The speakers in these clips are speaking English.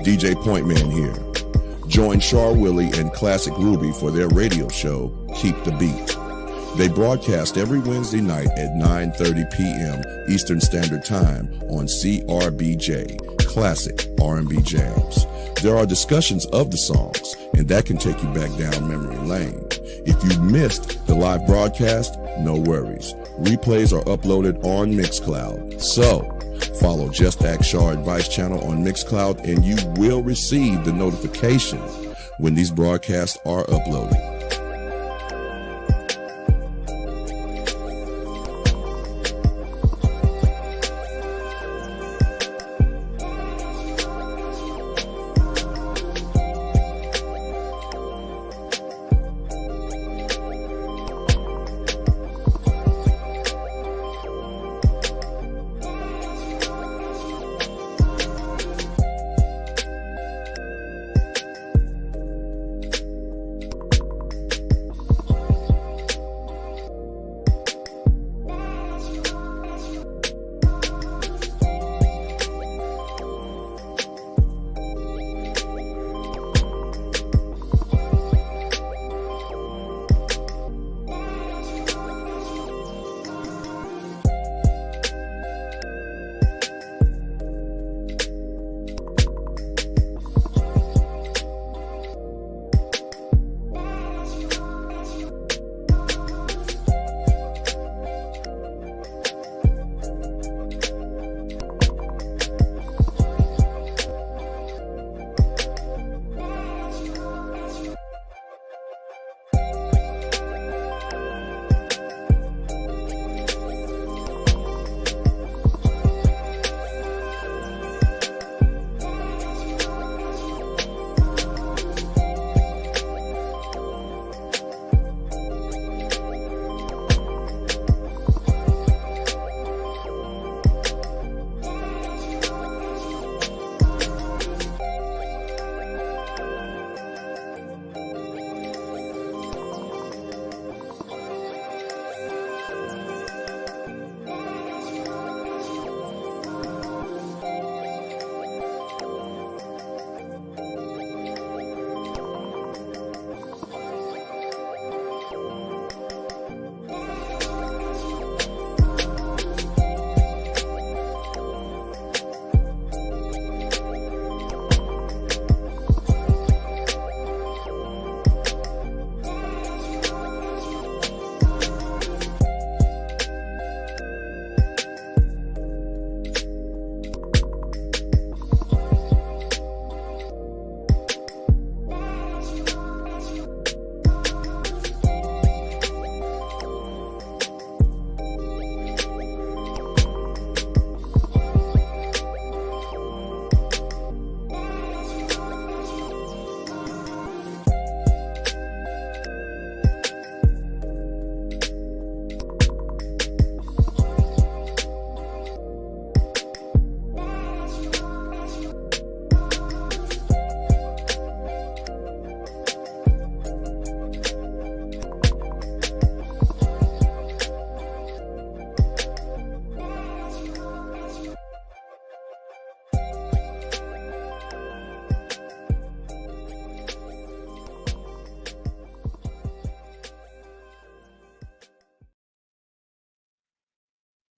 DJ Pointman here. Join Char Willie and Classic Ruby for their radio show, Keep the Beat. They broadcast every Wednesday night at 9:30 p.m. Eastern Standard Time on CRBJ, Classic R&B Jams. There are discussions of the songs, and that can take you back down memory lane. If you missed the live broadcast, no worries. Replays are uploaded on Mixcloud. So, follow JustAskChar Advice Channel on Mixcloud, and you will receive the notification when these broadcasts are uploaded.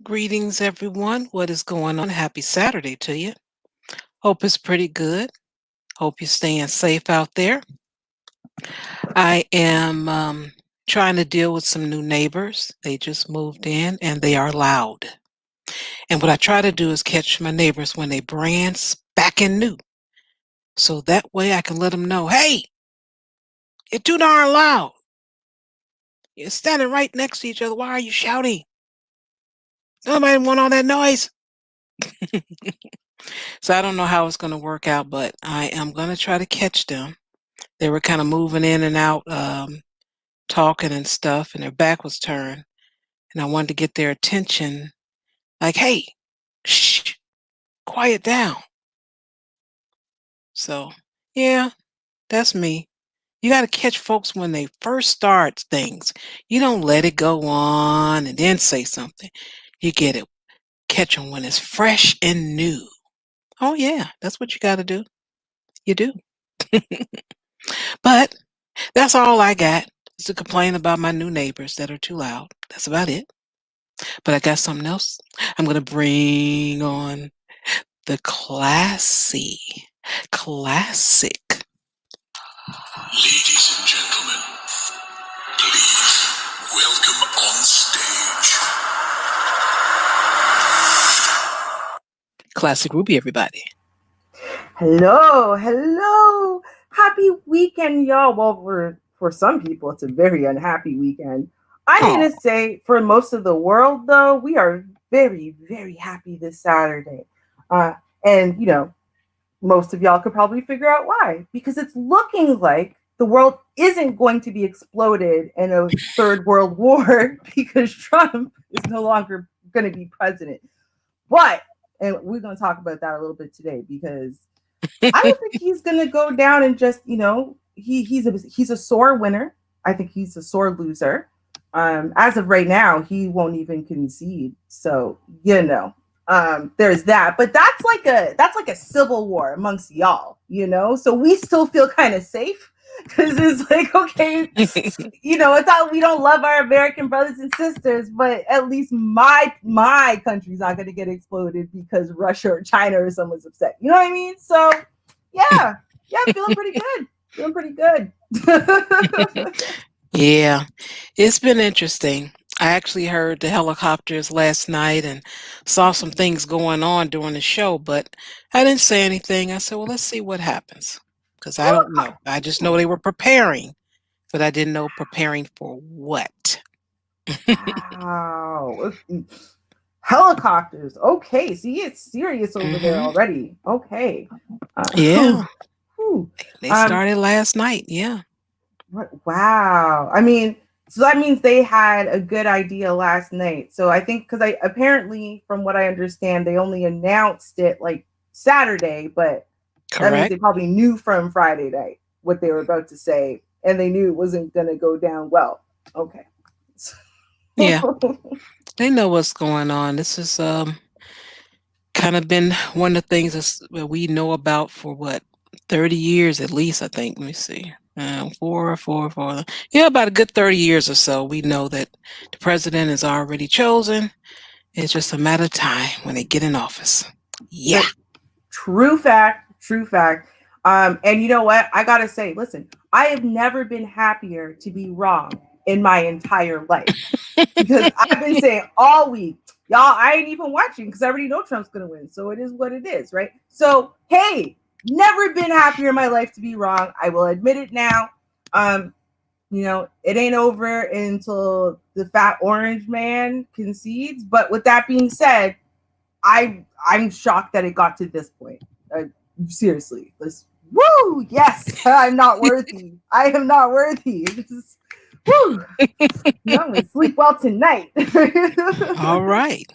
Greetings, everyone. What is going on? Happy Saturday to you. Hope it's pretty good. Hope you're staying safe out there. I am trying to deal with some new neighbors. They just moved in and they are loud. And what I try to do is catch my neighbors when they brand spanking new. So that way I can let them know, hey, you're too darn loud. You're standing right next to each other. Why are you shouting? Nobody want all that noise. So I don't know how it's going to work out, but I am going to try to catch them. They were kind of moving in and out, talking and stuff, and their back was turned. And I wanted to get their attention, like, hey, shh, quiet down. So, yeah, that's me. You got to catch folks when they first start things. You don't let it go on and then say something. You get it. Catch them when it's fresh and new. Oh, yeah, that's what you got to do. You do. But that's all I got is to complain about my new neighbors that are too loud. That's about it. But I got something else. I'm going to bring on the classic. Ladies and gentlemen, please welcome on stage. Classic Ruby, everybody. Hello, hello. Happy weekend, y'all. Well, for some people, it's a very unhappy weekend. I'm Oh, going to say for most of the world, though, we are very, very happy this Saturday. Uh, and, most of y'all could probably figure out why. Because it's looking like the world isn't going to be exploded in a third world war because Trump is no longer going to be president. But, and we're going to talk about that a little bit today because I don't think he's gonna go down and just he's a sore winner. I think he's a sore loser. As of right now, he won't even concede. So there's that. But that's like a civil war amongst y'all. So we still feel kind of safe because it's like okay, it's not we don't love our American brothers and sisters, but at least my country's not going to get exploded because Russia or China or someone's upset. You know what I mean? So yeah, feeling pretty good. Feeling pretty good. yeah. It's been interesting. I actually heard the helicopters last night and saw some things going on during the show, but I didn't say anything. I said, well, let's see what happens because I don't know. I just know they were preparing, but I didn't know preparing for what. Wow. Helicopters. Okay. See, it's serious over there Hmm. already. Okay. Yeah, Whew. they Um, started last night. Yeah, Wow. I mean, so that means they had a good idea last night. So I think because I apparently, from what I understand, they only announced it like Saturday, but that means correct. they probably knew from Friday night what they were about to say, and they knew it wasn't going to go down well. Okay. Yeah, they know what's going on. This is kind of been one of the things that we know about for what 30 years at least. I think. Let me see. Four. Yeah, about a good 30 years or so. We know that the president is already chosen. It's just a matter of time when they get in office. Yeah. The true fact, true fact. And you know what? I gotta say, listen, I have never been happier to be wrong in my entire life because I've been saying all week, y'all, I ain't even watching because I already know Trump's gonna win. So it is what it is, right? So hey, never been happier in my life to be wrong. I will admit it now. Um, it ain't over until the fat orange man concedes. But with that being said, I'm shocked that it got to this point. Seriously, this woo, yes, I'm not worthy. I am not worthy. This is woo. I'm gonna sleep well tonight. All right.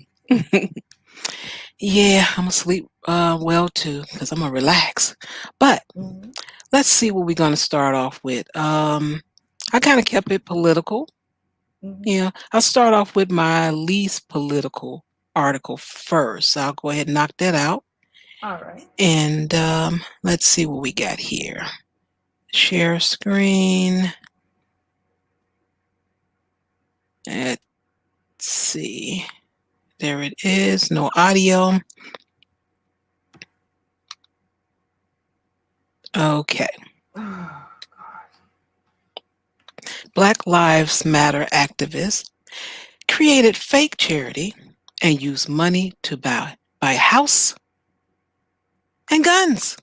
Yeah, I'm gonna sleep well too because I'm gonna relax. But Mhm, let's see what we're gonna start off with. I kind of kept it political. mhm. Yeah, I'll start off with my least political article first. I'll go ahead and knock that out. All right. And let's see what we got here. Share screen. Let's see. There it is. No audio. Okay. Oh, God. Black Lives Matter activists created fake charity and used money to buy a house and guns.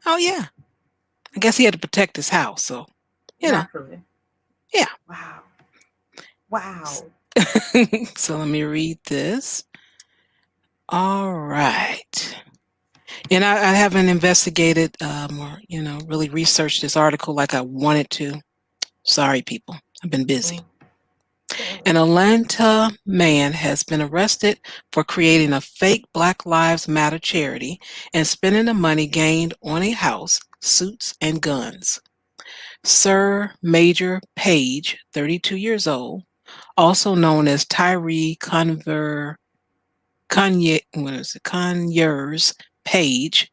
Oh yeah. I guess he had to protect his house, so you know, Naturally. yeah. Wow. Wow. So let me read this. All right. And I haven't investigated or, really researched this article like I wanted to. Sorry, people. I've been busy. Mm. Damn An it. Atlanta man has been arrested for creating a fake Black Lives Matter charity and spending the money gained on a house, suits, and guns. Sir Major Page, 32 years old, also known as Tyree Conyers Page,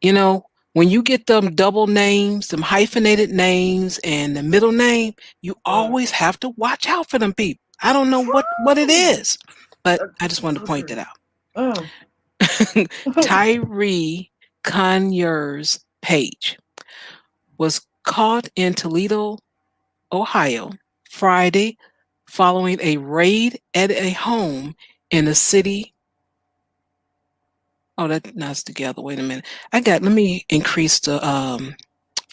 You know, when you get them double names, them hyphenated names, and the middle name, you Mm. always have to watch out for them people. I don't know what it True. is, but I just wanted to So point that true. out. Mm. Tyree Conyers Page was caught in Toledo, Ohio, Friday following a raid at a home in the city. Oh, that's together. Wait a minute. Let me increase the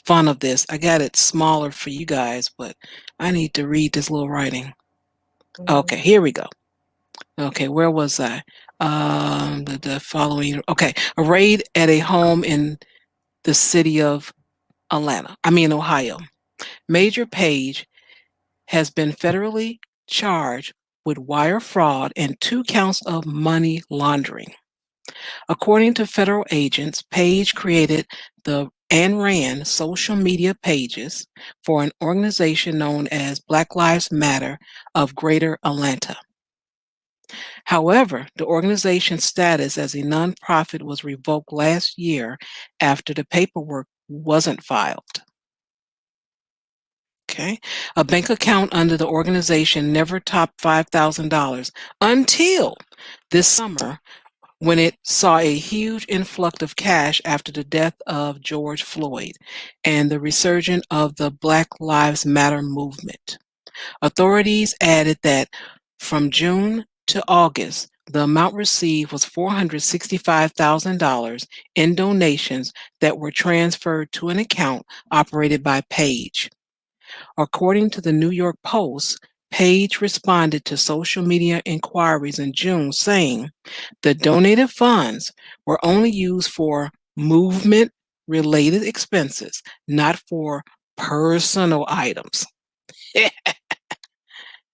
font of this. I got it smaller for you guys, but I need to read this little writing. Okay, Mhm. here we go. Okay, where was I? The following. Okay, a raid at a home in the city of Ohio. Major Page has been federally charged with wire fraud and 2 counts of money laundering. According to federal agents, Page created the and ran social media pages for an organization known as Black Lives Matter of Greater Atlanta. However, the organization's status as a nonprofit was revoked last year after the paperwork wasn't filed. Okay. A bank account under the organization never topped $5,000 until this summer when it saw a huge influx of cash after the death of George Floyd and the resurgence of the Black Lives Matter movement. Authorities added that from June to August, the amount received was $465,000 in donations that were transferred to an account operated by Page. According to the New York Post, Page responded to social media inquiries in June saying the donated funds were only used for movement related expenses, not for personal items.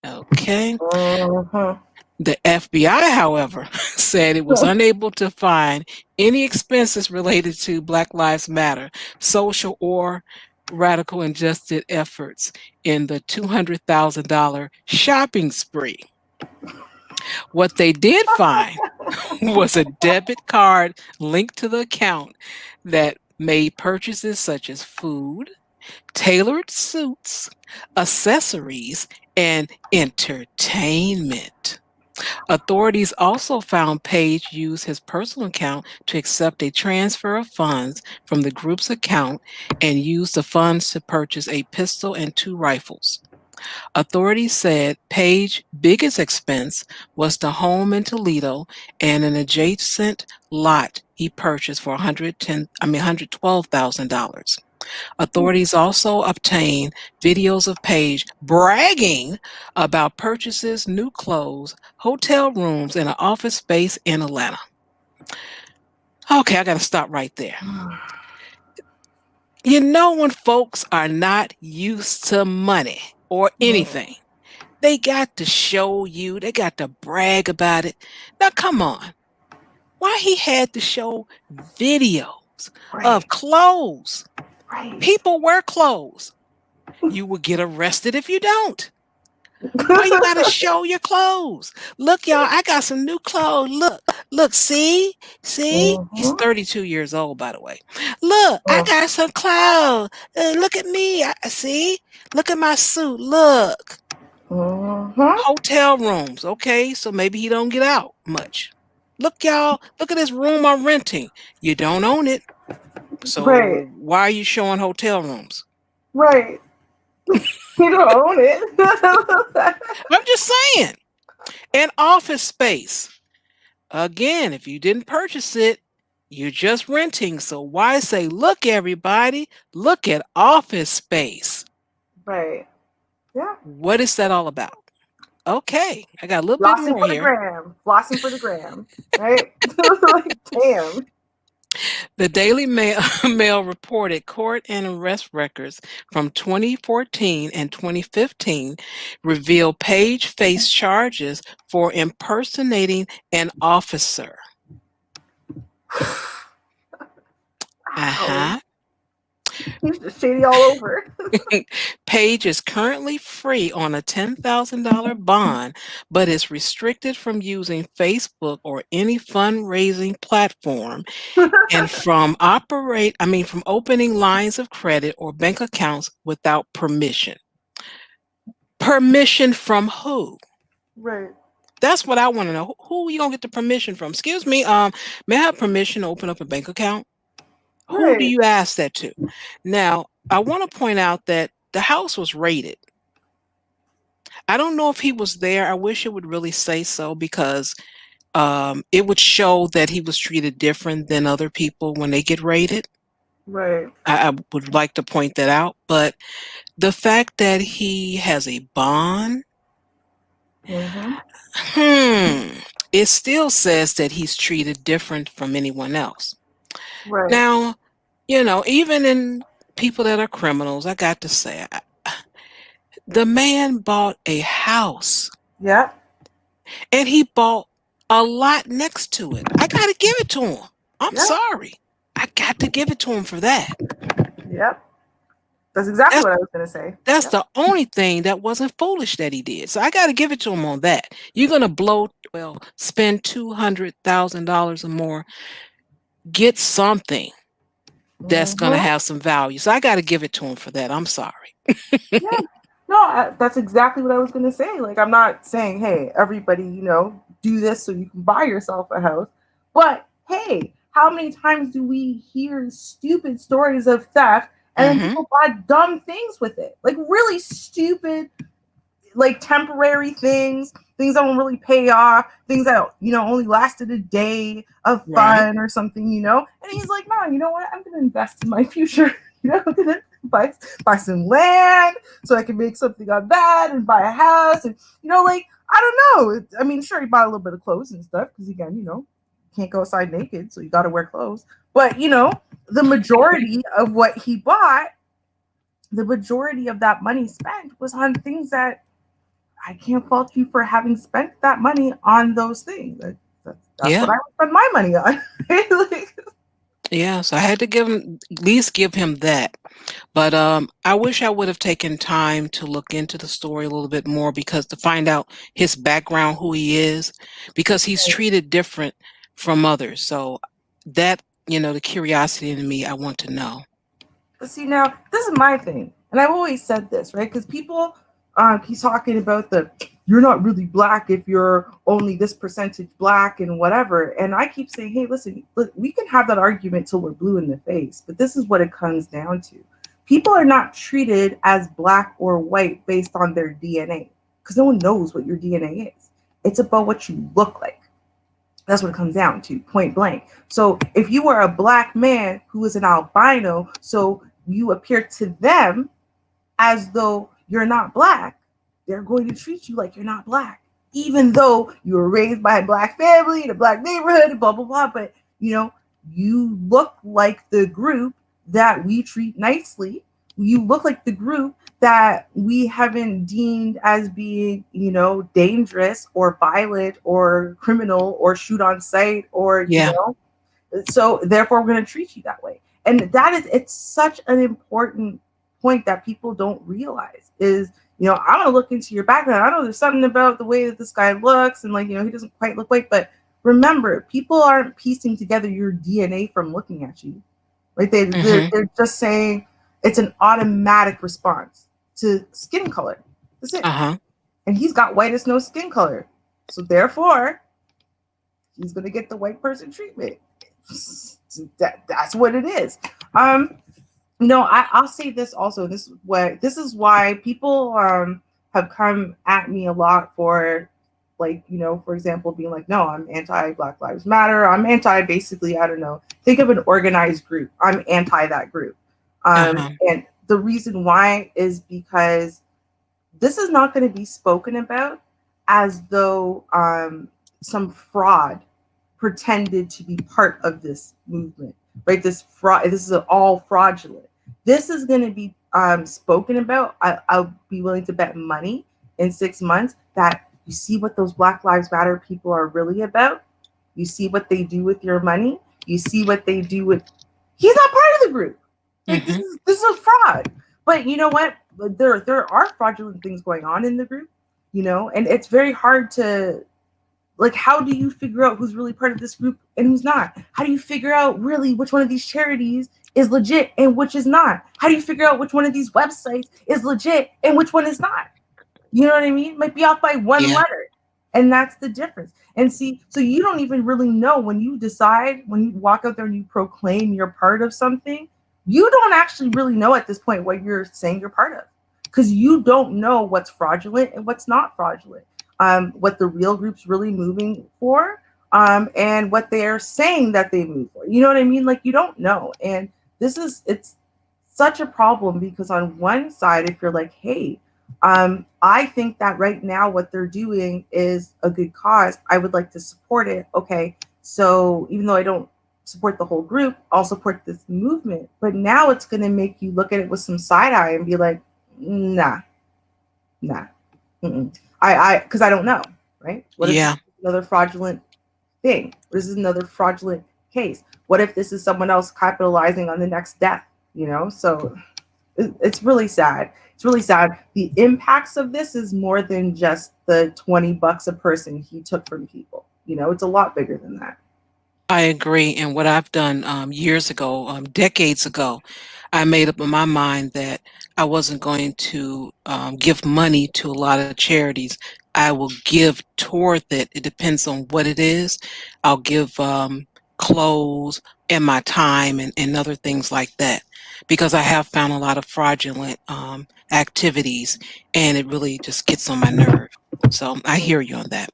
Okay. Mhm. The FBI, however, said it was unable to find any expenses related to Black Lives Matter, social or radical injustice efforts in the $200,000 shopping spree. What they did find was a debit card linked to the account that made purchases such as food, tailored suits, accessories, and entertainment. Authorities also found Page used his personal account to accept a transfer of funds from the group's account and used the funds to purchase a pistol and 2 rifles. Authorities said Page's biggest expense was the home in Toledo and an adjacent lot he purchased for $112,000. Authorities also obtained videos of Page bragging about purchases, new clothes, hotel rooms, and an office space in Atlanta. Okay, I got to stop right there. You know, when folks are not used to money or anything, they got to show you, they got to brag about it. Now, come on. Why he had to show videos Right. of clothes? Right. People wear clothes. You will get arrested if you don't. Why you gotta show your clothes? Look, y'all, I got some new clothes. Look, see? He's Mhm. 32 years old, by the way. Look, I Mm. got some clothes. Look at me. See? Look at my suit. Look. Mhm. Hotel rooms, okay? So maybe he don't get out much. Look, y'all, look at this room I'm renting. You don't own it. Right. So why are you showing hotel rooms? Right. You don't own it. I'm just saying. An office space. Again, if you didn't purchase it, you're just renting. So why say, look, everybody, look at office space? Right. Yeah. What is that all about? Okay, I got a little bit Flossing more for the here. gram. Flossing for the gram. Right? Like, damn. The Daily Mail, Mail reported court and arrest records from 2014 and 2015 reveal Page faced charges for impersonating an officer. Ow. Uh-huh. He's just shady all over. Page is currently free on a $10,000 bond, but is restricted from using Facebook or any fundraising platform and from opening lines of credit or bank accounts without permission. Permission from who? Right. That's what I want to know. Who are you gonna get the permission from? Excuse me, may I have permission to open up a bank account? Who do Right. you ask that to? Now, I want to point out that the house was raided. I don't know if he was there. I wish it would really say so because it would show that he was treated different than other people when they get raided. Right. I would like to point that out. But the fact that he has a bond, Mm-hmm. it still says that he's treated different from anyone else. Right. Now, even in people that are criminals, I got to say, the man bought a house Yep. and he bought a lot next to it. I got to give it to him. I'm Yep. sorry. I got to give it to him for that. Yep. That's exactly That's, what I was going to say. that's Yep. the only thing that wasn't foolish that he did. So I got to give it to him on that. You're going to spend $200,000 or more, get something that's going to Mm-hmm. have some value. So I got to give it to him for that. I'm sorry. Yeah. No, that's exactly what I was going to say. Like, I'm not saying, hey, everybody, do this so you can buy yourself a house. But hey, how many times do we hear stupid stories of theft and then Mm-hmm. people buy dumb things with it? Like, really stupid, like temporary things that won't really pay off, things that only lasted a day of Right. fun or something, And he's like, no, you know what? I'm gonna invest in my future. I'm gonna buy some land so I can make something on that and buy a house and like I don't know. I mean, sure, he bought a little bit of clothes and stuff because again, can't go outside naked, so you got to wear clothes. But the majority of what he bought, the majority of that money spent was on things that I can't fault you for having spent that money on those things. That's Yeah. what I would spend my money on. Like, Yeah. So I had to at least give him that. But I wish I would have taken time to look into the story a little bit more because to find out his background, who he is, because he's treated different from others. So that, the curiosity in me, I want to know. see, now this is my thing, and I've always said this, right? Because people keep talking about you're not really black if you're only this percentage black and whatever. And I keep saying, hey, listen, look, we can have that argument till we're blue in the face, but this is what it comes down to. People are not treated as black or white based on their DNA because no one knows what your DNA is. It's about what you look like. That's what it comes down to, point blank. So if you are a black man who is an albino, so you appear to them as though you're not black, they're going to treat you like you're not black, even though you were raised by a black family in a black neighborhood and blah, blah, blah. But, you look like the group that we treat nicely. You look like the group that we haven't deemed as being, dangerous or violent or criminal or shoot on sight or, Yeah. so therefore we're going to treat you that way. And it's such an important point that people don't realize is, I'm going to look into your background. I know there's something about the way that this guy looks and he doesn't quite look white, but remember, people aren't piecing together your DNA from looking at you. Right? They're just saying it's an automatic response to skin color. That's it. Uh-huh. And he's got white as no skin color. So therefore, he's going to get the white person treatment. That's what it is. I'll say this also. This is why people have come at me a lot for for example, being like, no, I'm anti Black Lives Matter. I'm anti basically, I don't know, think of an organized group. I'm anti that group. And the reason why is because this is not going to be spoken about as though some fraud pretended to be part of this movement, right? This is all fraudulent. This is going to be spoken about. I'll be willing to bet money in 6 months that you see what those Black Lives Matter people are really about. You see what they do with your money. You see what they do with. He's not part of the group. Like Hmm. this is fraud. But you know what? There are fraudulent things going on in the group, and it's very hard to, like, how do you figure out who's really part of this group and who's not? How do you figure out really which one of these charities is legit and which is not? How do you figure out which one of these websites is legit and which one is not? You know what I mean? It might be off by one Yeah. letter. And that's the difference. And see, so you don't even really know when you decide, when you walk out there and you proclaim you're part of something, you don't actually really know at this point what you're saying you're part of. Because you don't know what's fraudulent and what's not fraudulent, what the real group's really moving for, and what they're saying that they move for. You know what I mean? Like, you don't know. And it's such a problem because on one side, if you're like, hey, I think that right now what they're doing is a good cause. I would like to support it. Okay, so even though I don't support the whole group, I'll support this movement. But now it's going to make you look at it with some side eye and be like, nah, nah, because I don't know, right? What if this Yeah. is another fraudulent thing? This is another fraudulent case. What if this is someone else capitalizing on the next death? So it's really sad. It's really sad. The impacts of this is more than just the $20 a person he took from people. It's a lot bigger than that. I agree. And what I've done years ago, decades ago, I made up in my mind that I wasn't going to give money to a lot of charities. I will give toward it. It depends on what it is. I'll give clothes and my time and other things like that because I have found a lot of fraudulent activities and it really just gets on my nerve. So I hear you on that.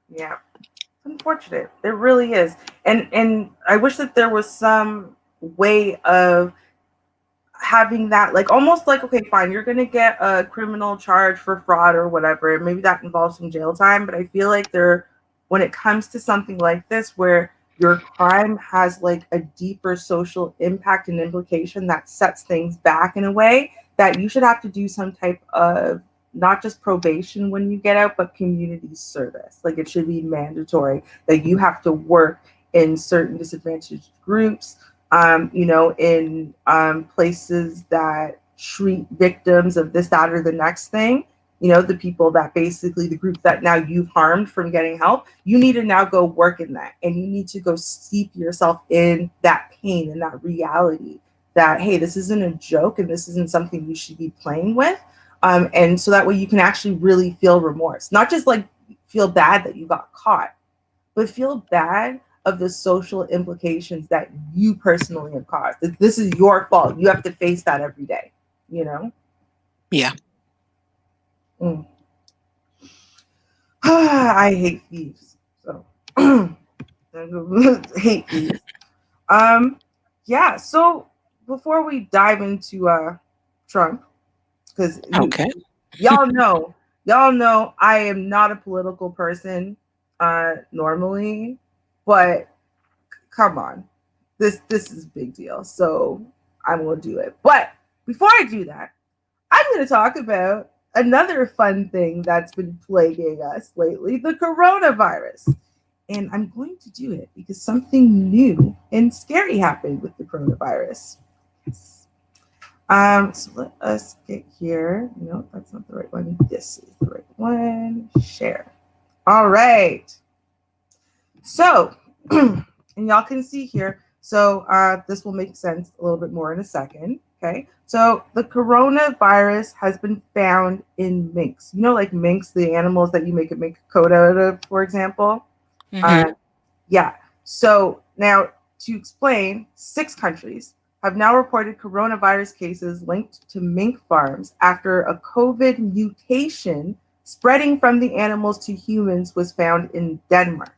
Yeah, it's unfortunate. It really is. And I wish that there was some way of having that, like, almost like, okay, fine, you're gonna get a criminal charge for fraud or whatever, and maybe that involves some jail time. But I feel like when it comes to something like this where your crime has like a deeper social impact and implication that sets things back in a way, that you should have to do some type of not just probation when you get out, but community service. Like, it should be mandatory that you have to work in certain disadvantaged groups, in places that treat victims of this, that, or the next thing. The people that basically, the group that now you've harmed from getting help, you need to now go work in that. And you need to go steep yourself in that pain and that reality that, hey, this isn't a joke and this isn't something you should be playing with. And so that way you can actually really feel remorse, not just like feel bad that you got caught, but feel bad of the social implications that you personally have caused. This is your fault. You have to face that every day, Yeah. Mm. I hate thieves. So hate thieves. Yeah, so before we dive into Trump, because Okay. y'all know I am not a political person normally, but come on, this is a big deal, so I'm gonna do it. But before I do that, I'm gonna talk about another fun thing that's been plaguing us lately, the coronavirus. And I'm going to do it because something new and scary happened with the coronavirus. So let us get here. No, that's not the right one. This is the right one. Share. All right. So, and y'all can see here. So this will make sense a little bit more in a second. Okay. So the coronavirus has been found in minks. Like minks, the animals that you make a mink coat out of, for example. Hmm. Yeah. So now to explain, 6 countries have now reported coronavirus cases linked to mink farms after a COVID mutation spreading from the animals to humans was found in Denmark.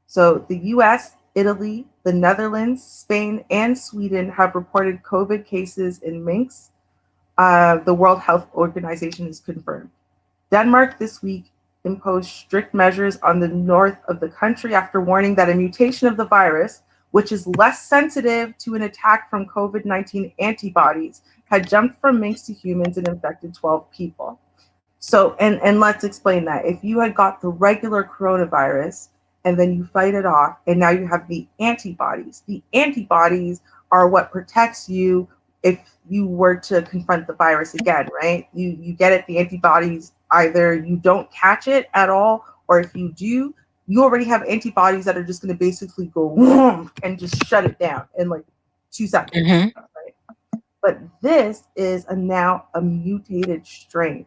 So the US, Italy, the Netherlands, Spain, and Sweden have reported COVID cases in minks. The World Health Organization has confirmed. Denmark this week imposed strict measures on the north of the country after warning that a mutation of the virus, which is less sensitive to an attack from COVID-19 antibodies, had jumped from minks to humans and infected 12 people. So, and let's explain that. If you had got the regular coronavirus and then you fight it off, and now you have the antibodies are what protects you if you were to confront the virus again, right? You get it, the antibodies, either you don't catch it at all, or if you do, you already have antibodies that are just going to basically go and just shut it down in like 2 seconds. Mm-hmm. Right? But this is now a mutated strain.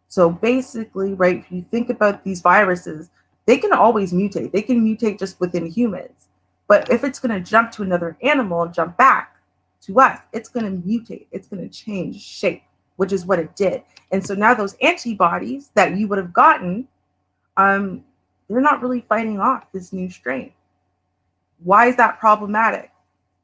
So basically, right, if you think about these viruses, they can always mutate. They can mutate just within humans. But if it's going to jump to another animal and jump back to us, it's going to mutate. It's going to change shape, which is what it did. And so now those antibodies that you would have gotten, they're not really fighting off this new strain. Why is that problematic?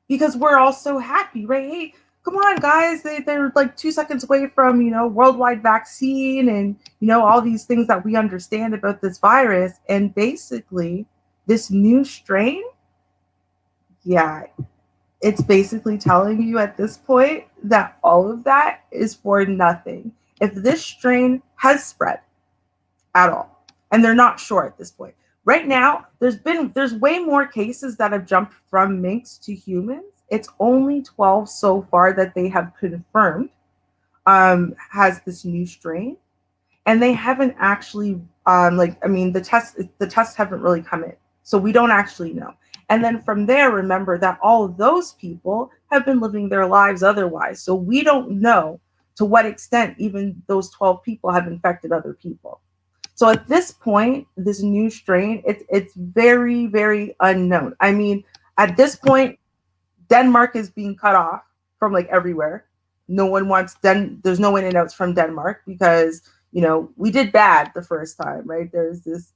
Because we're all so happy, right? Hey, come on, guys. They're like 2 seconds away from, worldwide vaccine and, all these things that we understand about this virus. And basically, this new strain, yeah, it's basically telling you at this point that all of that is for nothing. If this strain has spread at all, and they're not sure at this point. Right now, there's way more cases that have jumped from minks to humans. It's only 12 so far that they have confirmed has this new strain, and they haven't actually the tests haven't really come in, so we don't actually know. And then from there, remember that all of those people have been living their lives otherwise, so we don't know to what extent even those 12 people have infected other people. So at this point, this new strain, it's very, very unknown. I mean, at this point, Denmark is being cut off from like everywhere. No one wants there's no in and outs from Denmark because we did bad the first time, right? There's this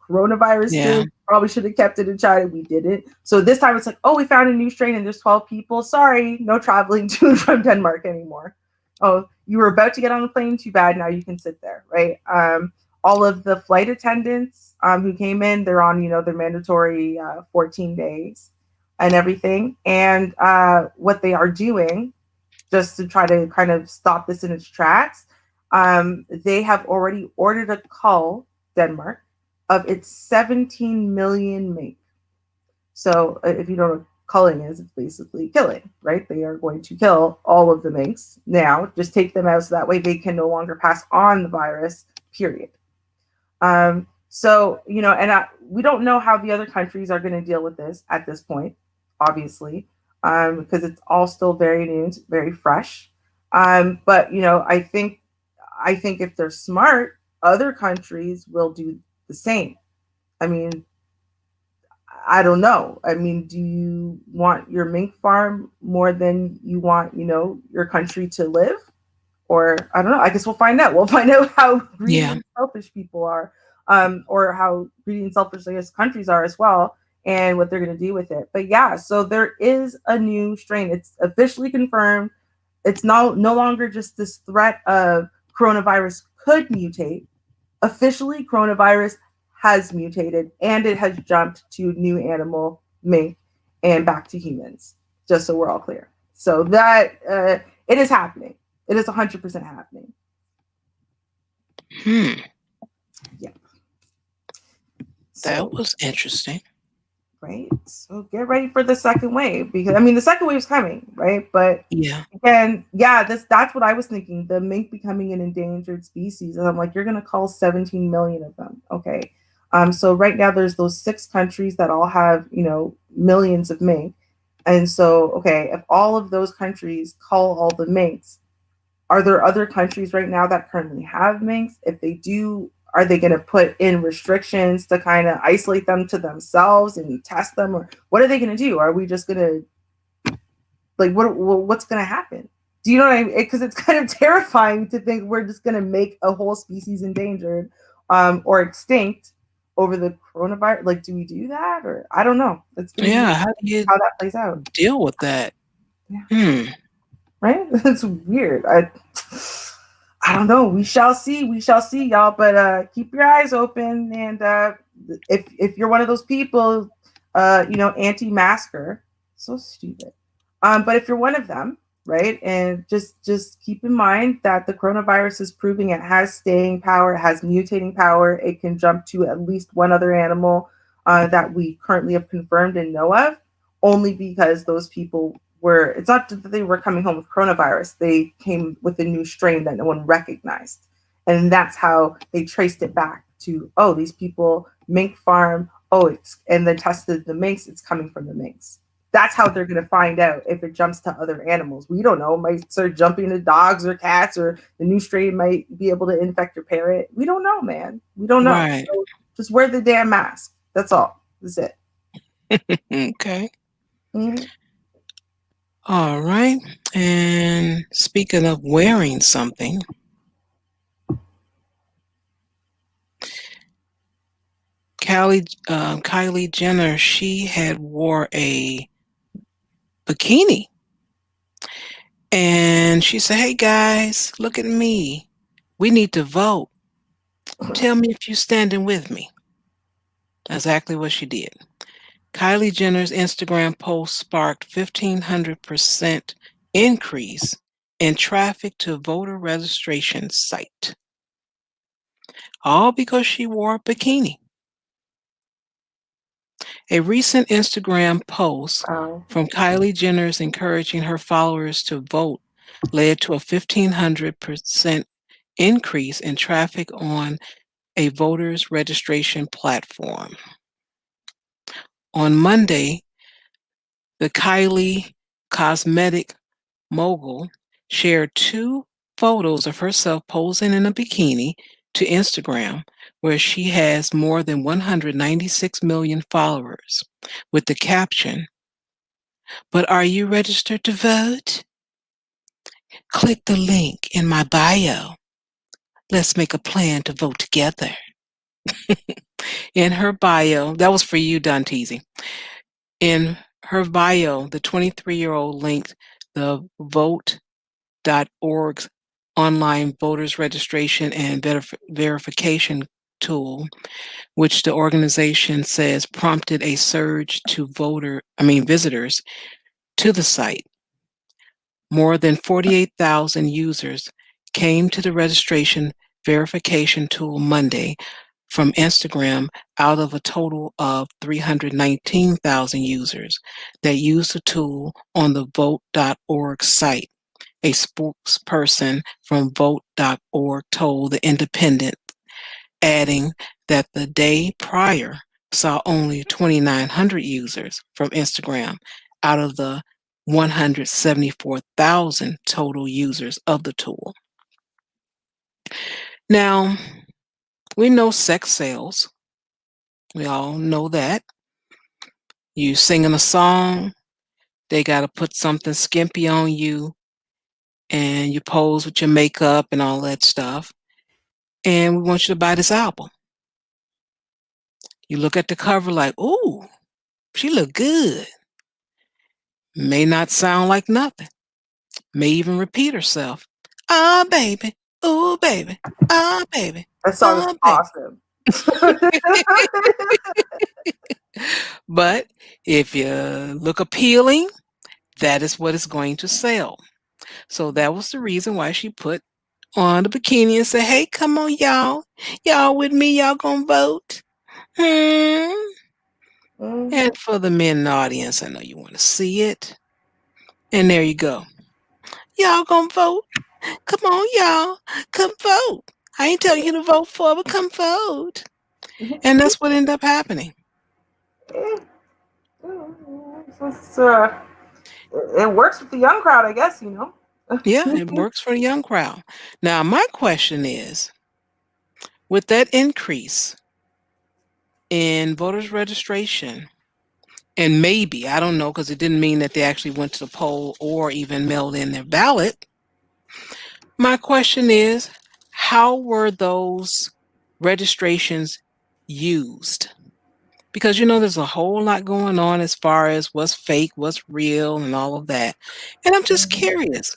coronavirus thing. Probably should have kept it in China. We didn't. So this time it's like, oh, we found a new strain and there's 12 people. Sorry, no traveling to and from Denmark anymore. Oh, you were about to get on the plane. Too bad. Now you can sit there, right? All of the flight attendants who came in, they're on, their mandatory 14 days and everything. And what they are doing, just to try to kind of stop this in its tracks, they have already ordered a cull, Denmark, of its 17 million mink. So if you don't know what culling is, it's basically killing, right? They are going to kill all of the minks now, just take them out so that way they can no longer pass on the virus, period. We don't know how the other countries are going to deal with this at this point, obviously, because it's all still very new, very fresh. But I think if they're smart, other countries will do the same. I mean, I don't know. I mean, do you want your mink farm more than you want, your country to live? Or I don't know. I guess we'll find out. We'll find out how greedy and selfish people are, or how greedy and selfish, I guess, countries are as well, and what they're going to do with it. But yeah, so there is a new strain. It's officially confirmed. It's no longer just this threat of coronavirus could mutate. Officially, coronavirus has mutated, and it has jumped to new animal, mink, and back to humans, just so we're all clear. So that it is happening. It is 100% happening. Yeah. That was interesting. Right. So get ready for the second wave, because the second wave is coming, right? But again, that's what I was thinking. The mink becoming an endangered species, and I'm like, you're gonna cull 17 million of them. Okay. So right now there's those 6 countries that all have, millions of mink. And so, okay, if all of those countries cull all the minks, are there other countries right now that currently have minks? If they do, are they going to put in restrictions to kind of isolate them to themselves and test them? Or what are they going to do? Are we just going to, what's going to happen? Do you know what I mean? Because it's kind of terrifying to think we're just going to make a whole species endangered or extinct over the coronavirus. Like, do we do that? Or I don't know. It's going to how do you how that plays out. Deal with that? Yeah. Right? It's weird. I don't know. We shall see. We shall see, y'all. But keep your eyes open. And if you're one of those people, anti-masker, so stupid. But if you're one of them, right, and just keep in mind that the coronavirus is proving it has staying power, it has mutating power. It can jump to at least one other animal that we currently have confirmed and know of, only because those people were, it's not that they were coming home with coronavirus, they came with a new strain that no one recognized. And that's how they traced it back to, oh, these people, mink farm, oh, it's, and then tested the minks, it's coming from the minks. That's how they're going to find out if it jumps to other animals. We don't know. It might start jumping to dogs or cats, or the new strain might be able to infect your parrot. We don't know, man. We don't know. Right. So just wear the damn mask. That's all. That's it. Okay. Mhm. All right. And speaking of wearing something, Kylie Jenner, she had wore a bikini, and she said, "Hey guys, look at me. We need to vote. Tell me if you're standing with me." Exactly what she did. Kylie Jenner's Instagram post sparked 1,500% increase in traffic to voter registration site, all because she wore a bikini. A recent Instagram post Wow. from Kylie Jenner's encouraging her followers to vote led to a 1,500% increase in traffic on a voters registration platform. On Monday, the Kylie cosmetic mogul shared two photos of herself posing in a bikini to Instagram, where she has more than 196 million followers, with the caption, "But are you registered to vote? Click the link in my bio. Let's make a plan to vote together." In her bio, that was for you, Don Teasy. In her bio, the 23-year-old linked the vote.org's online voters registration and verification tool, which the organization says prompted a surge to visitors to the site. More than 48,000 users came to the registration verification tool Monday from Instagram out of a total of 319,000 users that used the tool on the vote.org site. A spokesperson from vote.org told The Independent, adding that the day prior saw only 2,900 users from Instagram out of the 174,000 total users of the tool. Now, we know sex sells. We all know that. You singing a song, they got to put something skimpy on you, and you pose with your makeup and all that stuff. And we want you to buy this album. You look at the cover like, ooh, she look good. May not sound like nothing. May even repeat herself. Ah, baby. Ooh, baby. Ah, baby. That song is Ah, baby. awesome. But if you look appealing, that is what is going to sell. So that was the reason why she put on the bikini and said, "Hey, come on, y'all. Y'all with me? Y'all gonna vote?" Hmm. Mhm. And for the men in the audience, I know you want to see it. And there you go. Y'all gonna vote? Come on, y'all. Come vote. I ain't telling you to vote for, but come vote. And that's what ended up happening. It's, it works with the young crowd, I guess, you know. Yeah, it works for the young crowd. Now, my question is, with that increase in voters registration, and maybe, I don't know, because it didn't mean that they actually went to the poll or even mailed in their ballot. My question is, how were those registrations used? Because there's a whole lot going on as far as what's fake, what's real, and all of that. And I'm just Mhm. curious,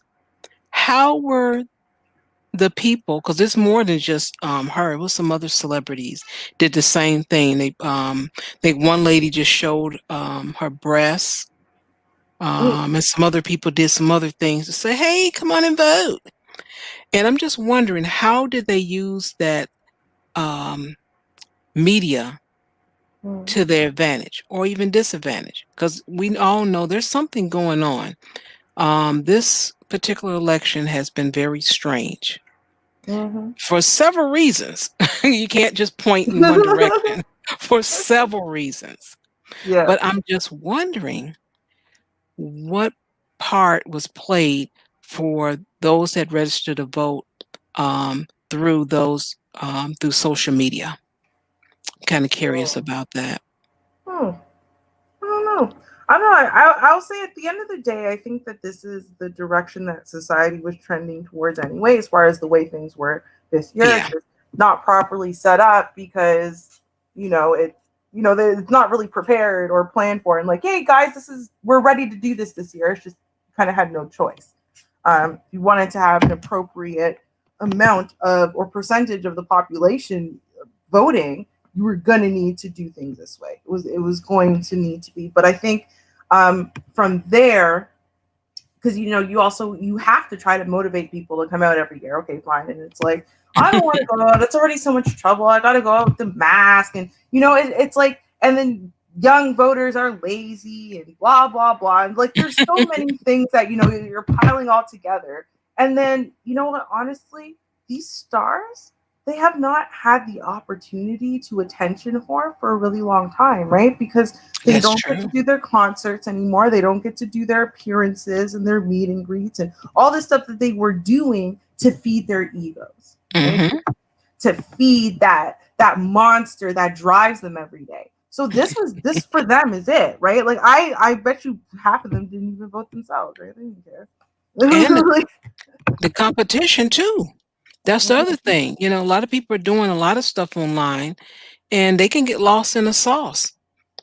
how were the people, because it's more than just her, it was some other celebrities did the same thing. They one lady just showed her breasts, and some other people did some other things to say, "Hey, come on and vote." And I'm just wondering, how did they use that um, media Mm. to their advantage or even disadvantage, because we all know there's something going on. This particular election has been very strange Mm-hmm. for several reasons. You can't just point in one direction for several reasons. Yeah. But I'm just wondering what part was played for those that registered to vote through social media. Kind of curious Oh. about that. Hmm. I don't know. I don't know. I'll say at the end of the day, I think that this is the direction that society was trending towards anyway, as far as the way things were this year. Yeah. It's just not properly set up because, you know, it's not really prepared or planned for. And like, hey guys, we're ready to do this year. It's just kind of had no choice. If you wanted to have an appropriate amount of or percentage of the population voting, you were going to need to do things this way. It was going to need to be. But I think from there, because you have to try to motivate people to come out every year. Okay, fine, and it's like I don't want to go out. It's already so much trouble. I got to go out with the mask, and it's like, and then young voters are lazy and blah blah blah. And like there's so many things that you're piling all together. And then you know what? Honestly, these stars, they have not had the opportunity to attention for a really long time, right? Because they That's don't get to true. do their concerts anymore. They don't get to do their appearances and their meet and greets and all this stuff that they were doing to feed their egos, right? Hmm. To feed that monster that drives them every day. So this for them is it, right? Like I bet you half of them didn't even vote themselves, right? They didn't care. And Like, the competition too. That's the other thing. A lot of people are doing a lot of stuff online and they can get lost in the sauce.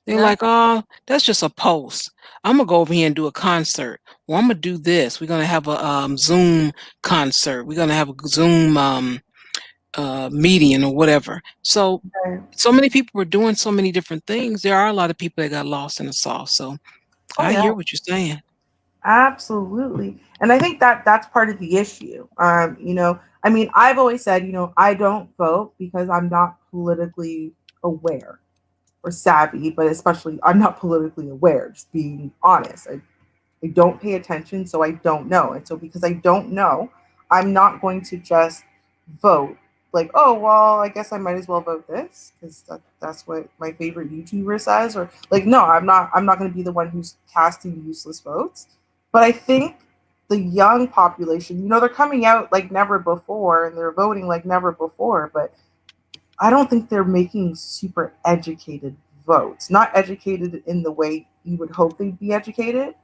They're yeah. like, oh, that's just a post. I'm gonna go over here and do a concert. Well, I'm gonna do this. We're gonna have a Zoom concert. We're gonna have a Zoom meeting or whatever. Right. So many people were doing so many different things. There are a lot of people that got lost in the sauce. So Oh I yeah. hear what you're saying. Absolutely. And I think that that's part of the issue. I mean, I've always said, I don't vote because I'm not politically aware or savvy, but especially I'm not politically aware, just being honest. I don't pay attention, so I don't know. And so because I don't know, I'm not going to just vote like, oh, well, I guess I might as well vote this because that's what my favorite YouTuber says. Or like, no, I'm not going to be the one who's casting useless votes. But I think the young population, they're coming out like never before and they're voting like never before. But I don't think they're making super educated votes. Not educated in the way you would hope they'd be educated.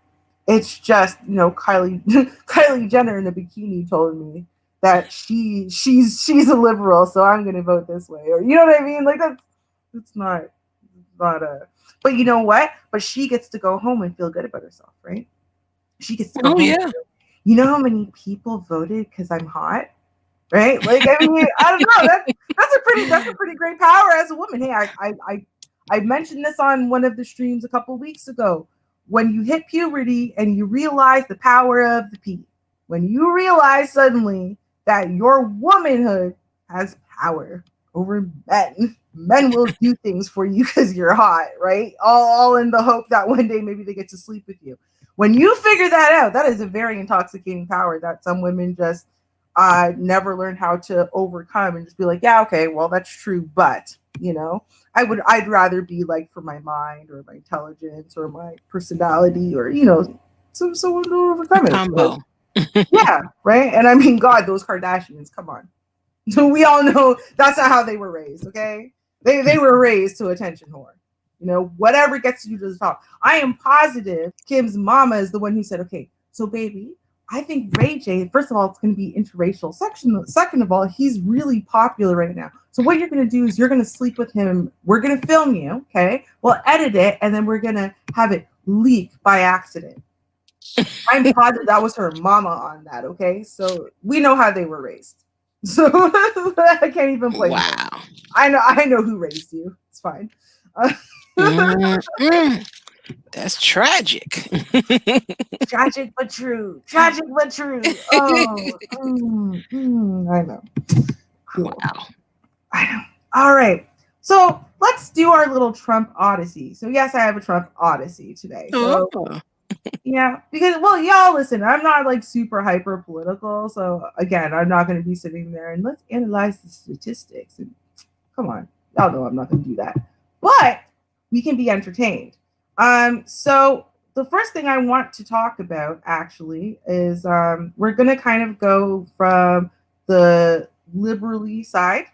It's just, Kylie Kylie Jenner in a bikini told me that she's a liberal, so I'm gonna vote this way. Or you know what I mean? Like that's not a but you know what? But she gets to go home and feel good about herself, right? She gets to go Oh home. yeah. You know how many people voted because I'm hot? Right? Like I mean, I don't know. That's a pretty great power as a woman. Hey, I mentioned this on one of the streams a couple weeks ago. When you hit puberty and you realize the power of the P, when you realize suddenly that your womanhood has power over men, men will do things for you because you're hot, right? All in the hope that one day maybe they get to sleep with you. When you figure that out, that is a very intoxicating power that some women just never learn how to overcome and just be like, yeah, okay, well, that's true, but I'd rather be like for my mind or my intelligence or my personality or someone to overcome it. But Combo. yeah, right. And I mean, God, those Kardashians, come on. We all know that's not how they were raised. Okay, they were raised to attention whore. Whatever gets you to the top. I am positive Kim's mama is the one who said, okay, so baby, I think Ray J, first of all, it's going to be interracial. Second of all, he's really popular right now. So what you're going to do is you're going to sleep with him. We're going to film you, okay? We'll edit it, and then we're going to have it leak by accident. I'm positive that was her mama on that, okay? So we know how they were raised. So I can't even blame them. Wow. I know who raised you. It's fine. That's tragic. Tragic but true. Tragic but true. Oh, I know. Cool. Wow. I know. All right. So let's do our little Trump Odyssey. So yes, I have a Trump Odyssey today. So yeah, because y'all listen, I'm not like super hyper political. So again, I'm not going to be sitting there and let's analyze the statistics. And come on, y'all know I'm not going to do that. But we can be entertained. So the first thing I want to talk about actually is we're going to kind of go from the liberally side,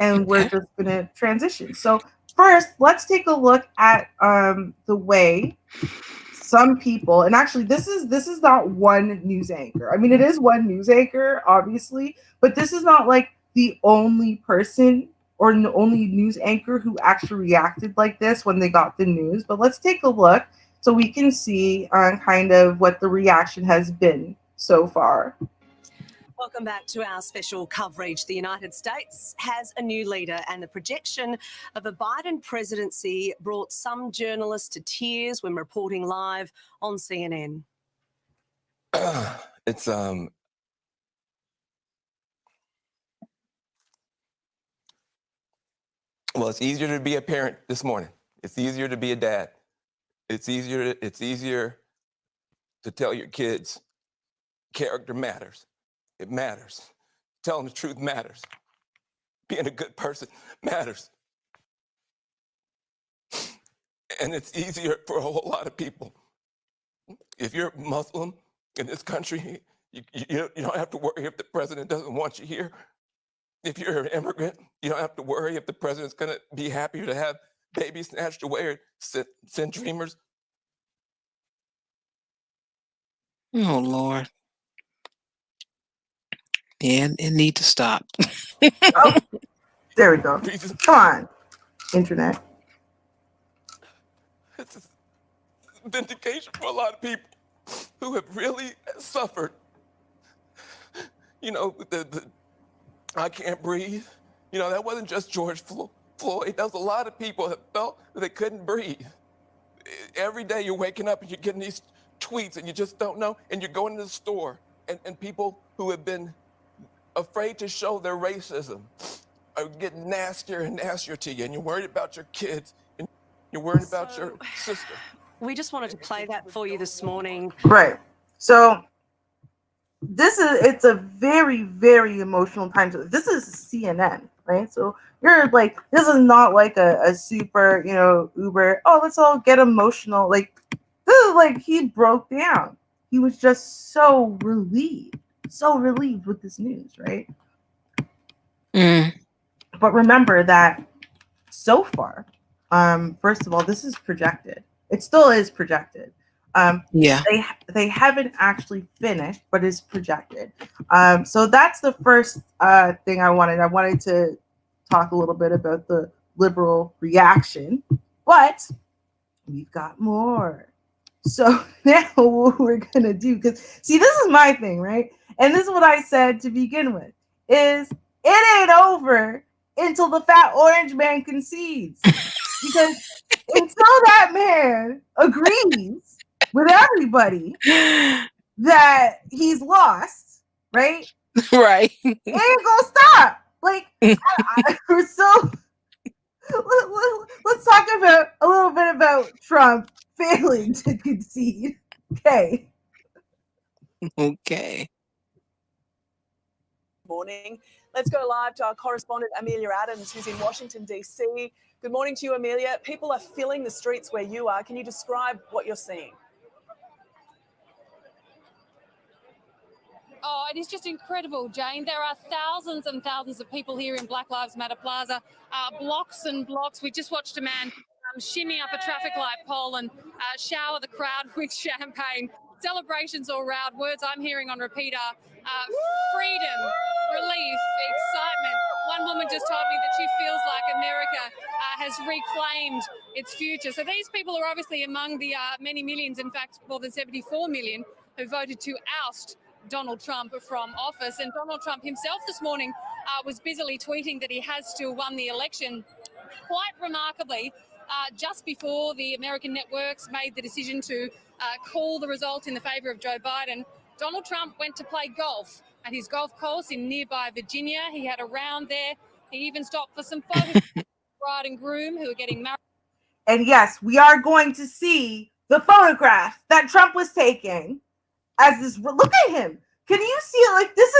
and we're just going to transition. So first, let's take a look at the way some people, and actually this is not one news anchor. I mean, it is one news anchor, obviously, but this is not like the only person or the only news anchor who actually reacted like this when they got the news. But let's take a look so we can see kind of what the reaction has been so far. Welcome back to our special coverage. The United States has a new leader, and the projection of a Biden presidency brought some journalists to tears when reporting live on CNN. Well, it's easier to be a parent this morning. It's easier to be a dad. It's easier to tell your kids character matters. It matters. Telling the truth matters. Being a good person matters. And it's easier for a whole lot of people. If you're Muslim in this country, you don't have to worry if the president doesn't want you here. If you're an immigrant, you don't have to worry if the president's going to be happy to have babies snatched away or send dreamers. Oh, Lord. Yeah, it need to stop. Oh, there we go. Come on, internet. It's a vindication for a lot of people who have really suffered. You know, the I can't breathe. You know, that wasn't just George Floyd. That was a lot of people that felt that they couldn't breathe. Every day you're waking up and you're getting these tweets and you just don't know. And you're going to the store and people who have been afraid to show their racism are getting nastier and nastier to you. And you're worried about your kids and you're worried about your sister. We just wanted to play that for you this morning. Right. So it's a very, very emotional time. This is CNN, right? So you're like, this is not like a super, Uber, oh, let's all get emotional. Like, this is like, he broke down. He was just so relieved with this news, right? But remember that so far, first of all, this is projected. It still is projected. Yeah. They haven't actually finished, but it's projected. So that's the first thing I wanted. I wanted to talk a little bit about the liberal reaction, but we've got more. So now what we're gonna do, because see, this is my thing, right? And this is what I said to begin with: is it ain't over until the fat orange man concedes, because until that man agrees with everybody that he's lost, right? Right. It ain't gonna stop. Like, so let's talk about a little bit about Trump failing to concede. Okay. Morning. Let's go live to our correspondent Amelia Adams, who's in Washington, D.C. Good morning to you, Amelia. People are filling the streets where you are. Can you describe what you're seeing? Oh, it is just incredible, Jane. There are thousands and thousands of people here in Black Lives Matter Plaza, blocks and blocks. We just watched a man shimmy up a traffic light pole and shower the crowd with champagne. Celebrations all round. Words I'm hearing on repeat are freedom, relief, excitement. One woman just told me that she feels like America has reclaimed its future. So these people are obviously among the many millions, in fact, more than 74 million, who voted to oust Donald Trump from office. And Donald Trump himself this morning was busily tweeting that he has still won the election. Quite remarkably, just before the American networks made the decision to call the result in the favour of Joe Biden, Donald Trump went to play golf at his golf course in nearby Virginia. He had a round there. He even stopped for some photos. bride and groom who are getting married. And yes, we are going to see the photograph that Trump was taking as this. Look at him. Can you see it? Like, this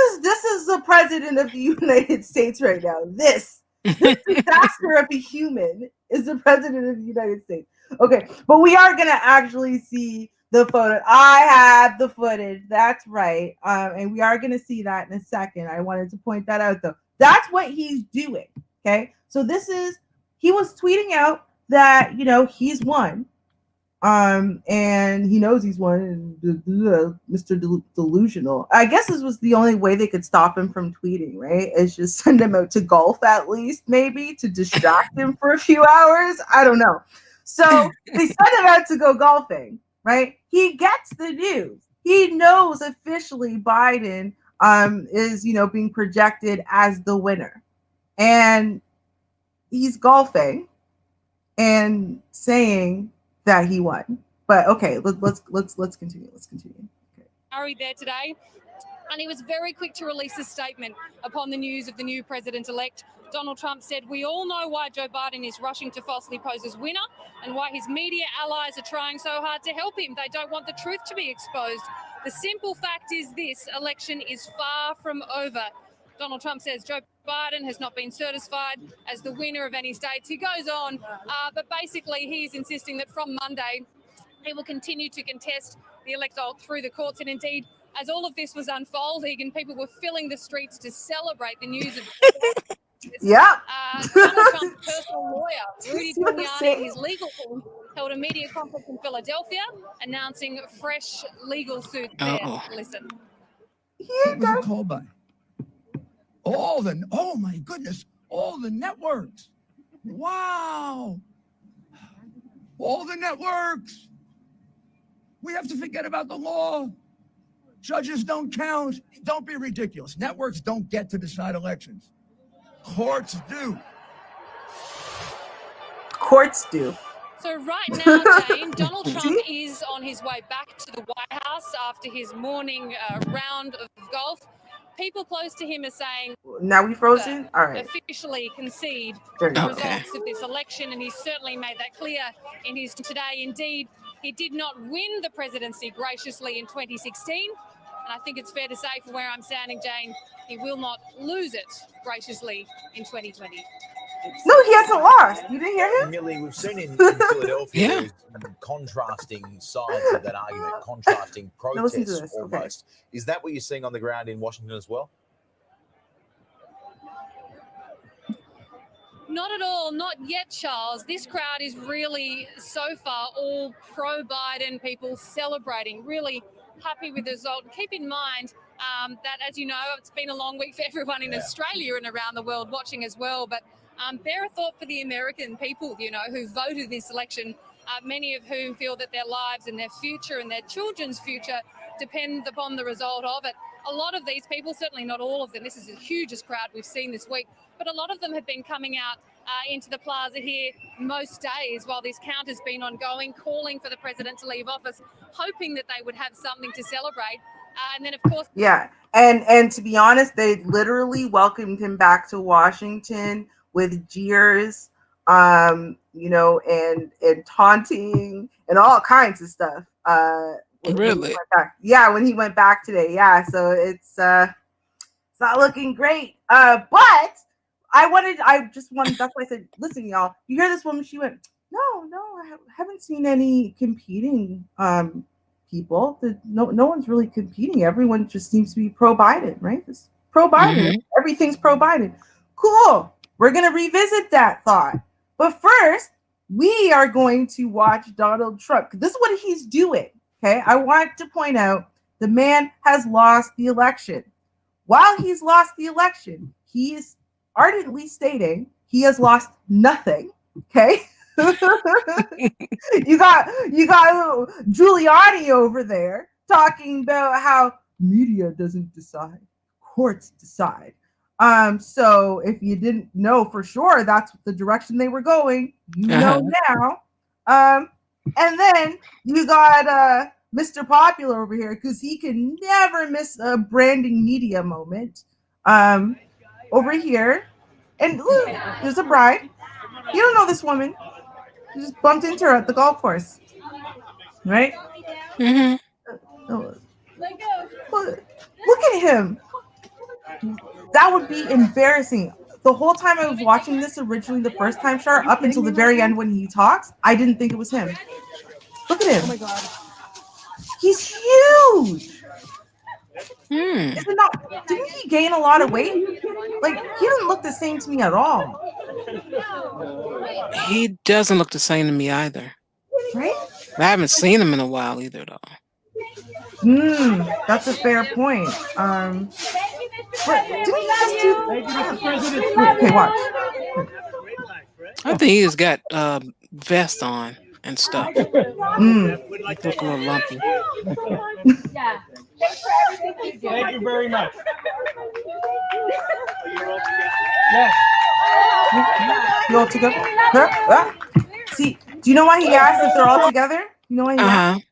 is the president of the United States right now. This disaster of a human is the president of the United States. Okay, but we are gonna actually see the photo. I have the footage. That's right. And we are gonna see that in a second. I wanted to point that out though. That's what he's doing. Okay, so he was tweeting out that he's won. And he knows he's won, and Mr. Delusional. I guess this was the only way they could stop him from tweeting, right? Is just send him out to golf at least, maybe, to distract him for a few hours. I don't know. So they sent him out to go golfing, right? He gets the news. He knows officially Biden is, being projected as the winner. And he's golfing and saying that he won. But okay, let's continue. Okay. Married there today, and he was very quick to release a statement upon the news of the new president-elect. Donald Trump said, "We all know why Joe Biden is rushing to falsely pose as winner and why his media allies are trying so hard to help him. They don't want the truth to be exposed. The simple fact is this election is far from over." Donald Trump says Joe Biden has not been certified as the winner of any states. He goes on, but basically he's insisting that from Monday he will continue to contest the electoral through the courts. And indeed, as all of this was unfolding and people were filling the streets to celebrate the news of Donald Trump's personal lawyer, Rudy Giuliani, and his legal team held a media conference in Philadelphia announcing fresh legal suits there. Listen. What was it called by? Oh my goodness, all the networks. Wow. All the networks. We have to forget about the law. Judges don't count. Don't be ridiculous. Networks don't get to decide elections. Courts do. Courts do. So right now, Jane, Donald Trump is on his way back to the White House after his morning round of golf. People close to him are saying, now we frozen? All right. Officially concede the results of this election, and he's certainly made that clear in his today. Indeed, he did not win the presidency graciously in 2016, and I think it's fair to say from where I'm standing, Jane, he will not lose it graciously in 2020. No, he hasn't lost. You didn't hear him? Millie, we've seen in Philadelphia contrasting sides of that argument, contrasting protests almost. Okay. Is that what you're seeing on the ground in Washington as well? Not at all, not yet, Charles. This crowd is really, so far, all pro-Biden, people celebrating, really happy with the result. Keep in mind that, as you know, it's been a long week for everyone in Australia and around the world watching as well, but bear a thought for the American people, who voted this election, many of whom feel that their lives and their future and their children's future depend upon the result of it. A lot of these people, certainly not all of them, this is the hugest crowd we've seen this week, but a lot of them have been coming out into the plaza here most days while this count has been ongoing, calling for the president to leave office, hoping that they would have something to celebrate. And then, of course... Yeah, and to be honest, they literally welcomed him back to Washington with jeers, and taunting and all kinds of stuff. Really? When he went back today. Yeah, so it's not looking great. But I just wanted, that's why I said, listen, y'all, you hear this woman? She went, no, I haven't seen any competing people. No one's really competing. Everyone just seems to be pro-Biden, right? It's pro-Biden. Mm-hmm. Everything's pro-Biden. Cool. We're going to revisit that thought. But first, we are going to watch Donald Trump. This is what he's doing. Okay. I want to point out the man has lost the election. While he's lost the election, he is ardently stating he has lost nothing. Okay. you got Giuliani over there talking about how media doesn't decide, courts decide. So if you didn't know for sure that's the direction they were going, you know now. And then you got Mr. Popular over here because he can never miss a branding media moment. Over here, and look, there's a bride. You don't know this woman. You just bumped into her at the golf course, right? Mm-hmm. Look at him. That would be embarrassing. The whole time I was watching this originally, the first time, Char, up until the very end when he talks, I didn't think it was him. Look at him. Oh my god. He's huge. Is it not? Didn't he gain a lot of weight? Like, he doesn't look the same to me at all. He doesn't look the same to me either. Right? I haven't seen him in a while either, though. That's a fair point. But didn't he just do? Okay, watch. I think he just got vest on and stuff. He look a little lumpy. Yeah. Thank you very much. Yes. You all together? See, do you know why he asked if they're all together? You know why he asked?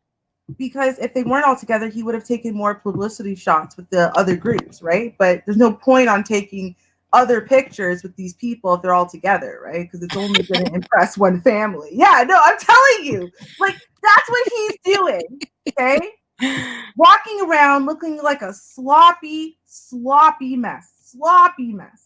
Because if they weren't all together, he would have taken more publicity shots with the other groups, right? But there's no point on taking other pictures with these people if they're all together, right? Because it's only going to impress one family. Yeah, no, I'm telling you, like, that's what he's doing, okay? Walking around looking like a sloppy mess,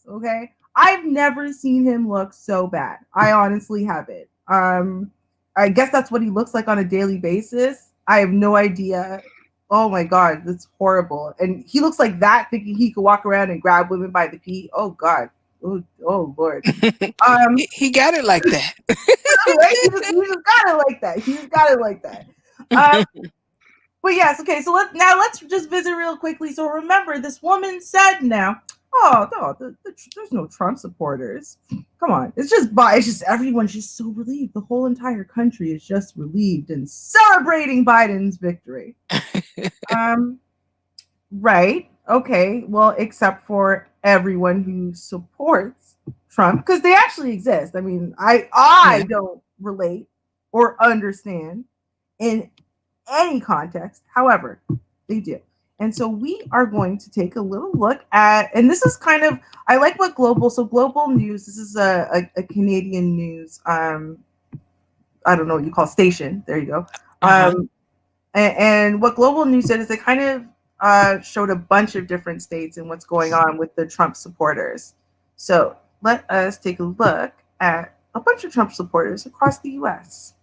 okay? I've never seen him look so bad. I honestly haven't. I guess that's what he looks like on a daily basis. I have no idea. Oh my God, that's horrible. And he looks like that, thinking he could walk around and grab women by the feet. Oh God. Oh Lord. He got it like that. Right? He just got it like that. He's got it like that. But yes, okay. So let's just visit real quickly. So remember, this woman said now, oh no, there's no Trump supporters. Come on, it's just everyone's just so relieved. The whole entire country is just relieved and celebrating Biden's victory. Right? Okay. Well, except for everyone who supports Trump, because they actually exist. I mean, I don't relate or understand in any context. However, they do. And so we are going to take a little look at, and this is kind of, I like what global news, this is a Canadian news, I don't know what you call station. There you go. And what global news did is they kind of showed a bunch of different states and what's going on with the Trump supporters. So let us take a look at a bunch of Trump supporters across the U.S.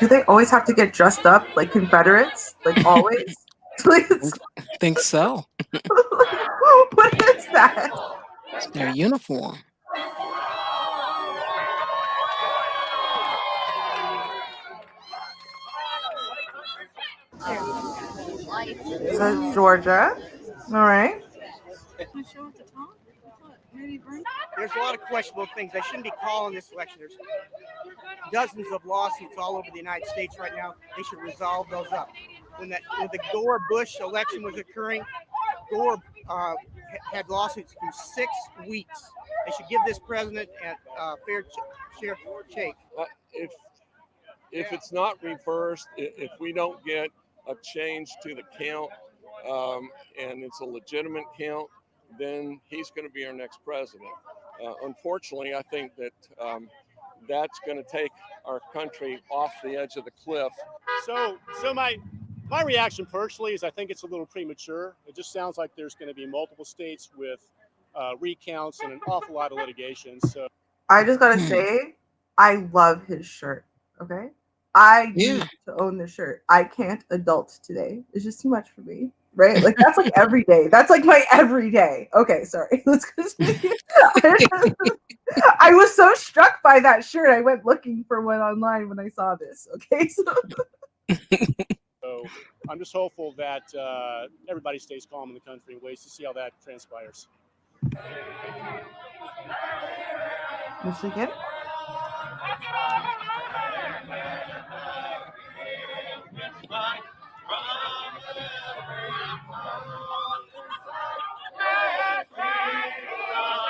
Do they always have to get dressed up like Confederates? Like always? I think so. What is that? It's their uniform. Is that Georgia? All right. There's a lot of questionable things. I shouldn't be calling this election. There's dozens of lawsuits all over the United States right now. They should resolve those up. When the Gore-Bush election was occurring, Gore had lawsuits through 6 weeks. They should give this president a fair shake. If it's not reversed, if we don't get a change to the count, and it's a legitimate count, then he's going to be our next president. Unfortunately, I think that that's going to take our country off the edge of the cliff. So my reaction personally is I think it's a little premature. It just sounds like there's going to be multiple states with recounts and an awful lot of litigation. So I just got to say, I love his shirt. Okay. I need to own this shirt. I can't adult today. It's just too much for me. Right? Like that's like every day. That's like my everyday. Okay, sorry. Let's continue. I was so struck by that shirt. I went looking for one online when I saw this. Okay. So I'm just hopeful that everybody stays calm in the country and waits to see how that transpires. Michigan.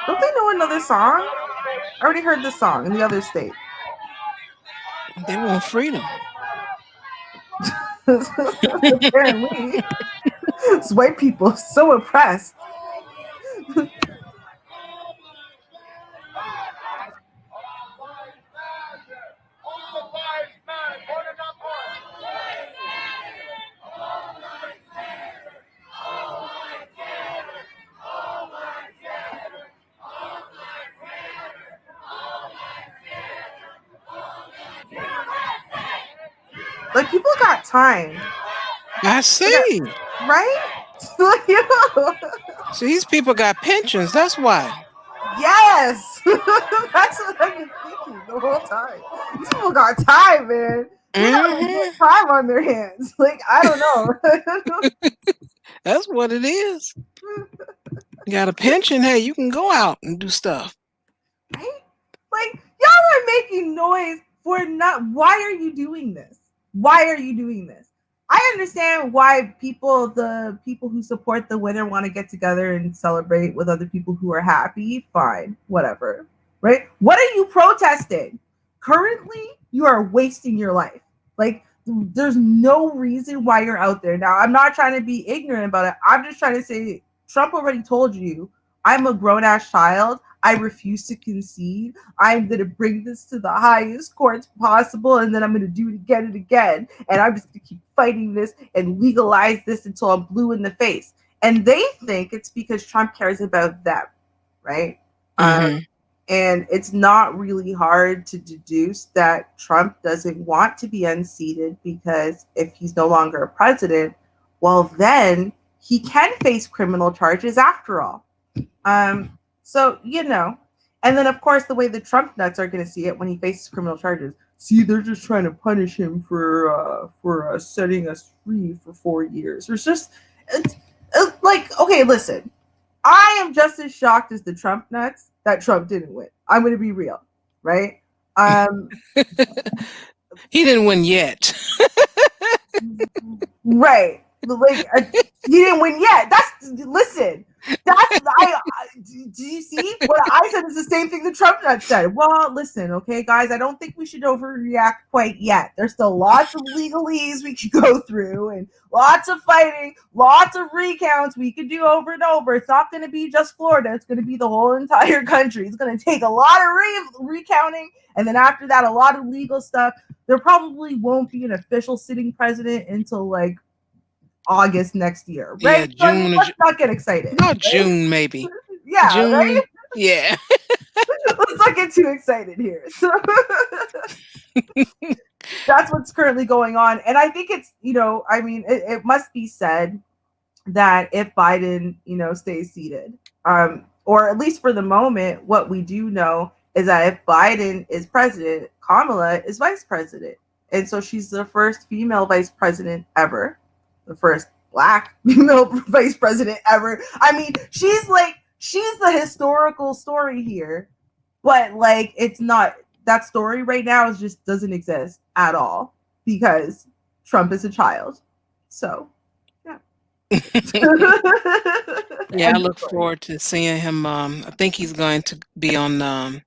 Don't they know another song? I already heard the song in the other state. They want freedom. Apparently. It's white people so oppressed. Like, people got time. I see. Right? So these people got pensions. That's why. Yes. That's what I've been thinking the whole time. These people got time, man. They got legit time on their hands. Like, I don't know. That's what it is. You got a pension. Hey, you can go out and do stuff. Right? Like, y'all are making noise for not. Why are you doing this? Why are you doing this? I understand why the people who support the winner want to get together and celebrate with other people who are happy. Fine, whatever. Right? What are you protesting? Currently, you are wasting your life. Like, there's no reason why you're out there. Now, I'm not trying to be ignorant about it. I'm just trying to say Trump already told you, I'm a grown-ass child. I refuse to concede. I'm going to bring this to the highest courts possible, and then I'm going to do it again and again. And I'm just going to keep fighting this and legalize this until I'm blue in the face. And they think it's because Trump cares about them, right? Mm-hmm. And it's not really hard to deduce that Trump doesn't want to be unseated, because if he's no longer a president, well, then he can face criminal charges after all. So, and then of course the way the Trump nuts are going to see it when he faces criminal charges. See, they're just trying to punish him for setting us free for 4 years. It's like, okay, listen, I am just as shocked as the Trump nuts that Trump didn't win. I'm going to be real, right? He didn't win yet. Right. Like, he didn't win yet. Listen, do you see what I said is the same thing that Trump nuts said? Well, listen, okay, guys, I don't think we should overreact quite yet. There's still lots of legalese we could go through, and lots of fighting, lots of recounts we could do over and over. It's not going to be just Florida. It's going to be the whole entire country. It's going to take a lot of recounting, and then after that, a lot of legal stuff. There probably won't be an official sitting president until like August next year, right? Yeah, June. So let's not get excited. Not June, maybe. Yeah, June. right? Yeah. Let's not get too excited here. So that's what's currently going on. And I think it's, it must be said that if Biden, stays seated, or at least for the moment, what we do know is that if Biden is president, Kamala is vice president. And so she's the first female vice president ever, the first Black female vice president ever. I mean, she's the historical story here, but like, it's not, that story right now just doesn't exist at all because Trump is a child. So, yeah. Yeah, I look forward to seeing him. I think he's going to be on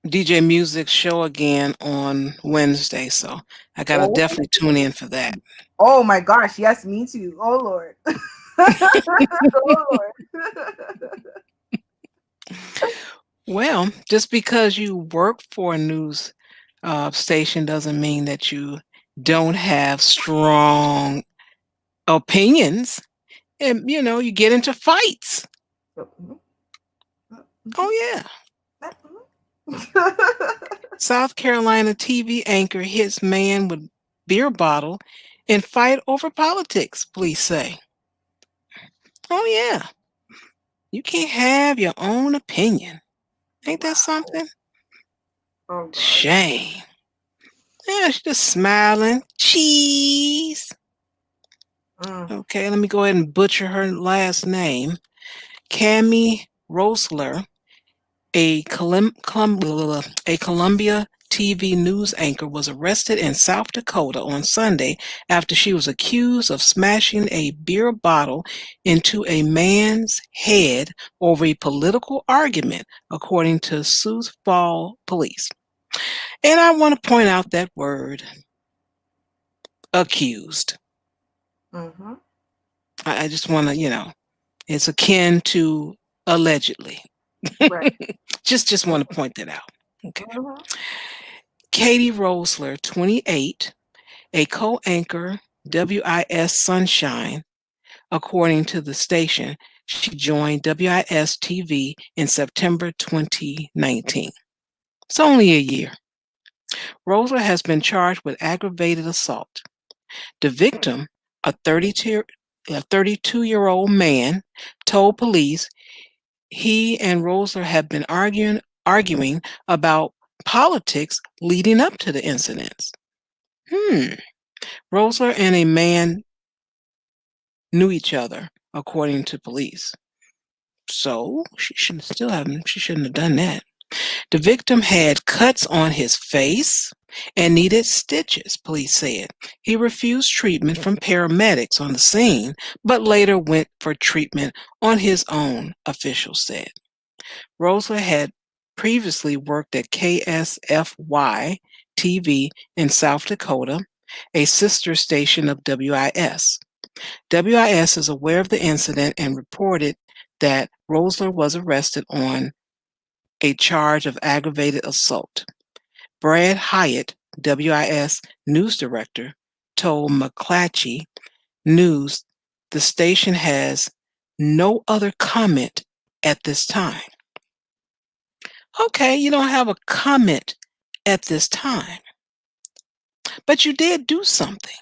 DJ Music's show again on Wednesday, so I gotta definitely tune in for that. Oh my gosh, yes, me too. Oh Lord. Oh Lord. Well, just because you work for a news station doesn't mean that you don't have strong opinions, and you get into fights. Oh yeah. South Carolina TV anchor hits man with beer bottle in fight over politics, police say. Oh yeah. You can't have your own opinion. Ain't that something? Oh, God. Shame. Yeah, she's just smiling. Cheese. Okay, let me go ahead and butcher her last name. Cami Rosler, a Columbia TV news anchor was arrested in South Dakota on Sunday after she was accused of smashing a beer bottle into a man's head over a political argument, according to Sioux Falls police. And I want to point out that word, accused. Mm-hmm. I just want to, it's akin to allegedly. Right. just want to point that out. Okay. Mm-hmm. Katie Rosler, 28, a co-anchor, WIS Sunshine, according to the station. She joined WIS TV in September 2019. It's only a year. Rosler has been charged with aggravated assault. The victim, a 32-year-old man, told police he and Rosler had been arguing about politics leading up to the incidents. Rosler and a man knew each other, according to police. So she shouldn't have done that. The victim had cuts on his face and needed stitches, police said. He refused treatment from paramedics on the scene, but later went for treatment on his own, officials said. Rosler had previously worked at KSFY TV in South Dakota, a sister station of WIS. WIS is aware of the incident and reported that Rosler was arrested on a charge of aggravated assault. Brad Hyatt, WIS news director, told McClatchy News the station has no other comment at this time. Okay, you don't have a comment at this time, but you did do something.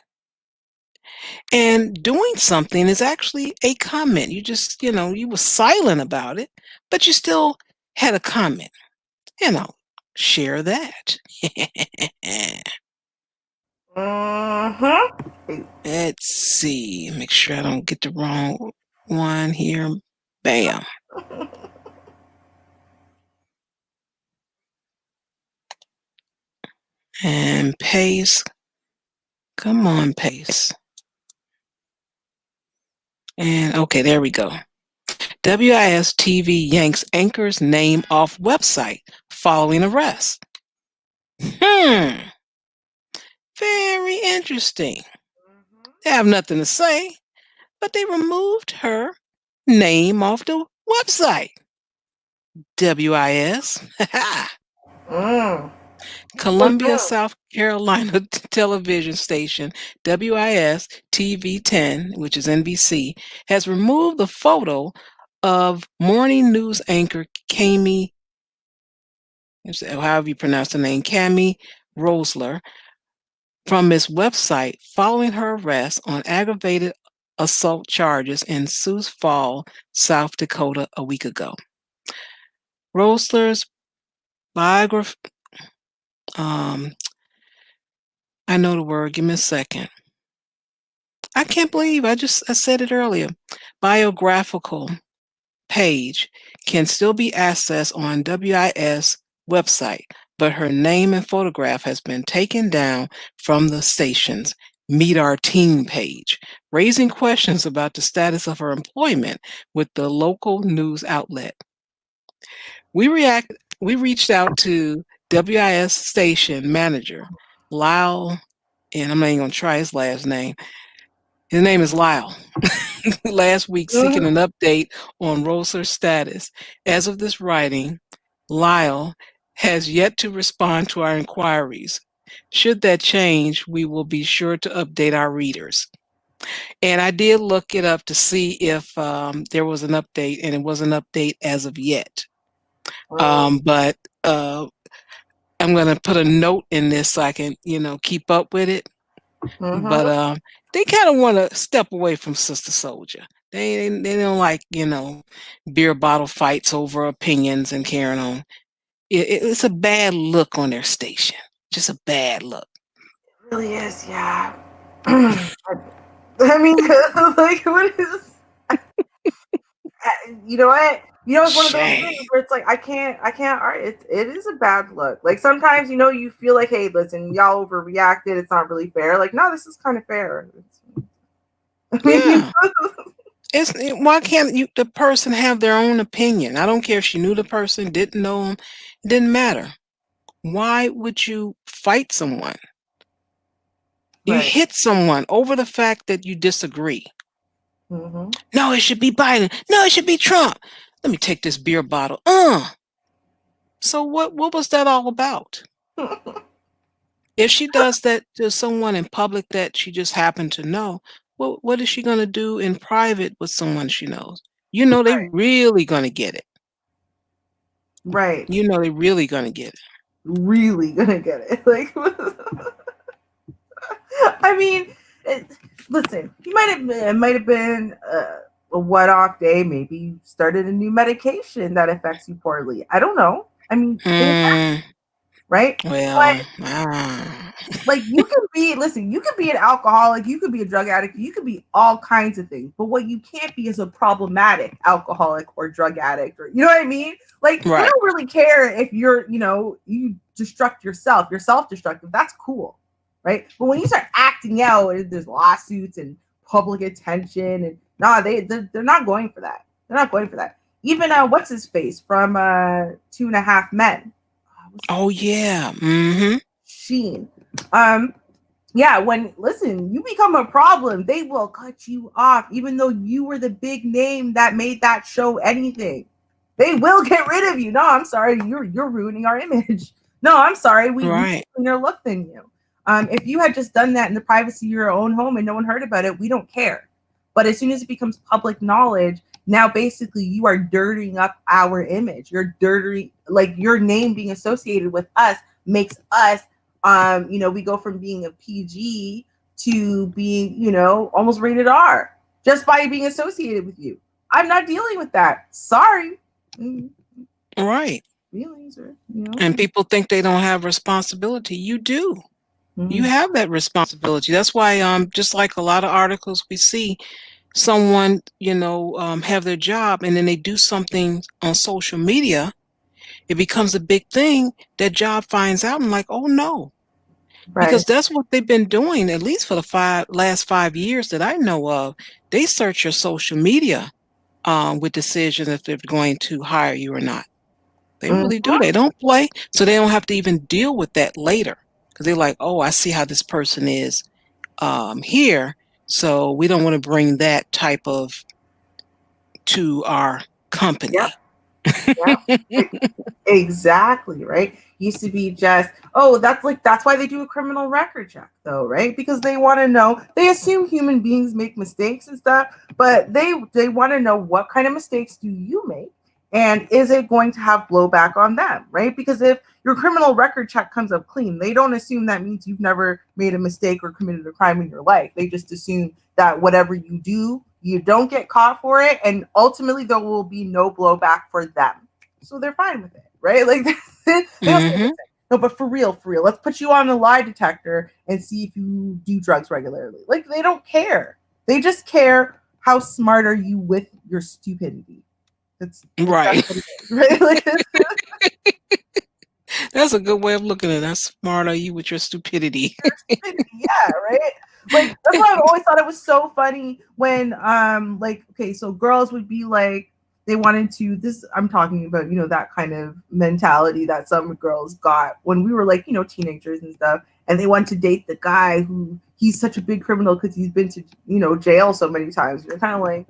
And doing something is actually a comment. You just, you were silent about it, but you still had a comment. Share that. Mm-hmm. Let's see. Make sure I don't get the wrong one here. Bam. And paste. Come on, paste. And okay, there we go. WIS TV yanks anchor's name off website following arrest. Very interesting. They have nothing to say, but they removed her name off the website. WIS. Columbia, South Carolina television station WIS TV 10, which is NBC, has removed the photo of morning news anchor Kanye, however you pronounce the name, Kanye Rosler, from its website following her arrest on aggravated assault charges in Sioux Falls, South Dakota, a week ago. Rosler's biography. I know the word. Give me a second. I can't believe I said it earlier. Biographical page can still be accessed on WIS website, but her name and photograph has been taken down from the station's Meet Our Team page, raising questions about the status of her employment with the local news outlet. We reached out to WIS station manager Lyle, and I'm not even going to try his last name. His name is Lyle. Last week, seeking an update on Rosler's status. As of this writing, Lyle has yet to respond to our inquiries. Should that change, we will be sure to update our readers. And I did look it up to see if there was an update, and it was an update as of yet. But I'm going to put a note in this so I can, keep up with it. But they kind of want to step away from Sister Soldier. They don't like, beer bottle fights over opinions and carrying on. It's a bad look on their station. Just a bad look. It really is, yeah. I mean, like, what is... You know what? You know, it's one of those things where it's like I can't. All right, it is a bad look. Like sometimes, you know, you feel like, hey, listen, y'all overreacted. It's not really fair. Like, no, this is kind of fair. Yeah. Why can't the person have their own opinion? I don't care if she knew the person, didn't know him. It didn't matter. Why would you fight someone? You Right. hit someone over the fact that you disagree. Mm-hmm. No, it should be Biden. No, it should be Trump. Let me take this beer bottle. So what was that all about? If she does that to someone in public that she just happened to know, what is she going to do in private with someone she knows? You know they really going to get it. Right. You know they really going to get it. Really going to get it. Like, I mean, listen, it might have been a one-off day. Maybe you started a new medication that affects you poorly. I don't know. I mean, things happen, right? Well, like you can be an alcoholic, you could be a drug addict, you could be all kinds of things. But what you can't be is a problematic alcoholic or drug addict, or you know what I mean? Like we don't really care if you're, you know, you destruct yourself, you're self-destructive. That's cool, right? But when you start acting out, and there's lawsuits and public attention, and they're not going for that. They're not going for that. Even what's his face from 2.5 Men. Oh yeah. Mm-hmm. Sheen. Yeah, listen, you become a problem, they will cut you off, even though you were the big name that made that show anything. They will get rid of you. No, I'm sorry, you're ruining our image. No, I'm sorry, we cleaner look than you. If you had just done that in the privacy of your own home and no one heard about it, we don't care. But as soon as it becomes public knowledge, now basically you are dirtying up our image. You're dirty, like your name being associated with us makes us you know, we go from being a PG to being, you know, almost rated R just by being associated with you. I'm not dealing with that. Sorry. Right. Feelings are, you know. And people think they don't have responsibility. You do. You have that responsibility. That's why just like a lot of articles we see, someone, you know, have their job and then they do something on social media, it becomes a big thing. That job finds out and like, oh no. Because that's what they've been doing, at least for the last 5 years that I know of. They search your social media with decisions if they're going to hire you or not. They really do. They don't play, so they don't have to even deal with that later. Because they're like, oh, I see how this person is here, so we don't want to bring that type of to our company. Yep. Exactly, right? Used to be just, oh, that's why they do a criminal record check though, right? Because they want to know, they assume human beings make mistakes and stuff, but they want to know what kind of mistakes do you make and is it going to have blowback on them, right? Because if your criminal record check comes up clean, they don't assume that means you've never made a mistake or committed a crime in your life. They just assume that whatever you do, you don't get caught for it, and ultimately there will be no blowback for them. So they're fine with it, right? Like, no, but for real, let's put you on a lie detector and see if you do drugs regularly. Like, they don't care. They just care how smart are you with your stupidity. That's right. Right? Like, that's a good way of looking at it. How smart are you with your stupidity? Yeah, right? Like, that's why I've always thought it was so funny when, like, okay, so girls would be like, they wanted to, I'm talking about, you know, that kind of mentality that some girls got when we were like, you know, teenagers and stuff. And they want to date the guy who he's such a big criminal because he's been to, you know, jail so many times. You're kind of like,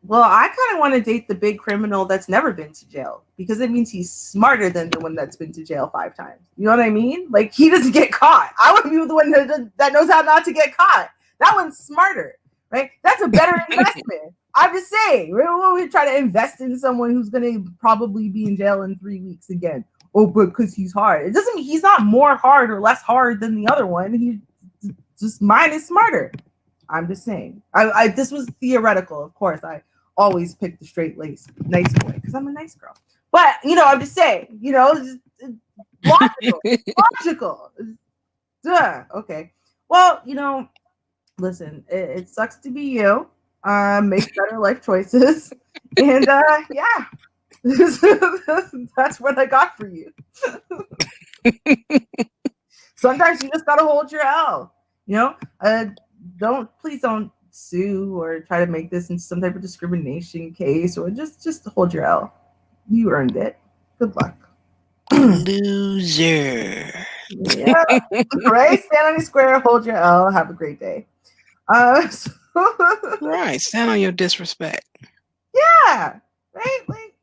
well, I kind of want to date the big criminal that's never been to jail because it means he's smarter than the one that's been to jail 5 times. You know what I mean? Like, he doesn't get caught. I want to be the one that knows how not to get caught. That one's smarter, right? That's a better investment. I'm just saying, we try to invest in someone who's going to probably be in jail in 3 weeks again. Oh, but because he's hard. It doesn't mean he's not more hard or less hard than the other one. He just, mine is smarter. I'm just saying. I this was theoretical, of course. I always pick the straight lace nice boy because I'm a nice girl. But you know, I'm just saying, you know, logical. Duh. Okay. Well, you know, listen, it sucks to be you. Make better life choices. And yeah, that's what I got for you. Sometimes you just gotta hold your L. Please don't sue or try to make this into some type of discrimination case, or just hold your L. You earned it. Good luck. Loser. Yeah. Right? Stand on your square, hold your L, have a great day. Right. Stand on your disrespect. Yeah. Right? Like,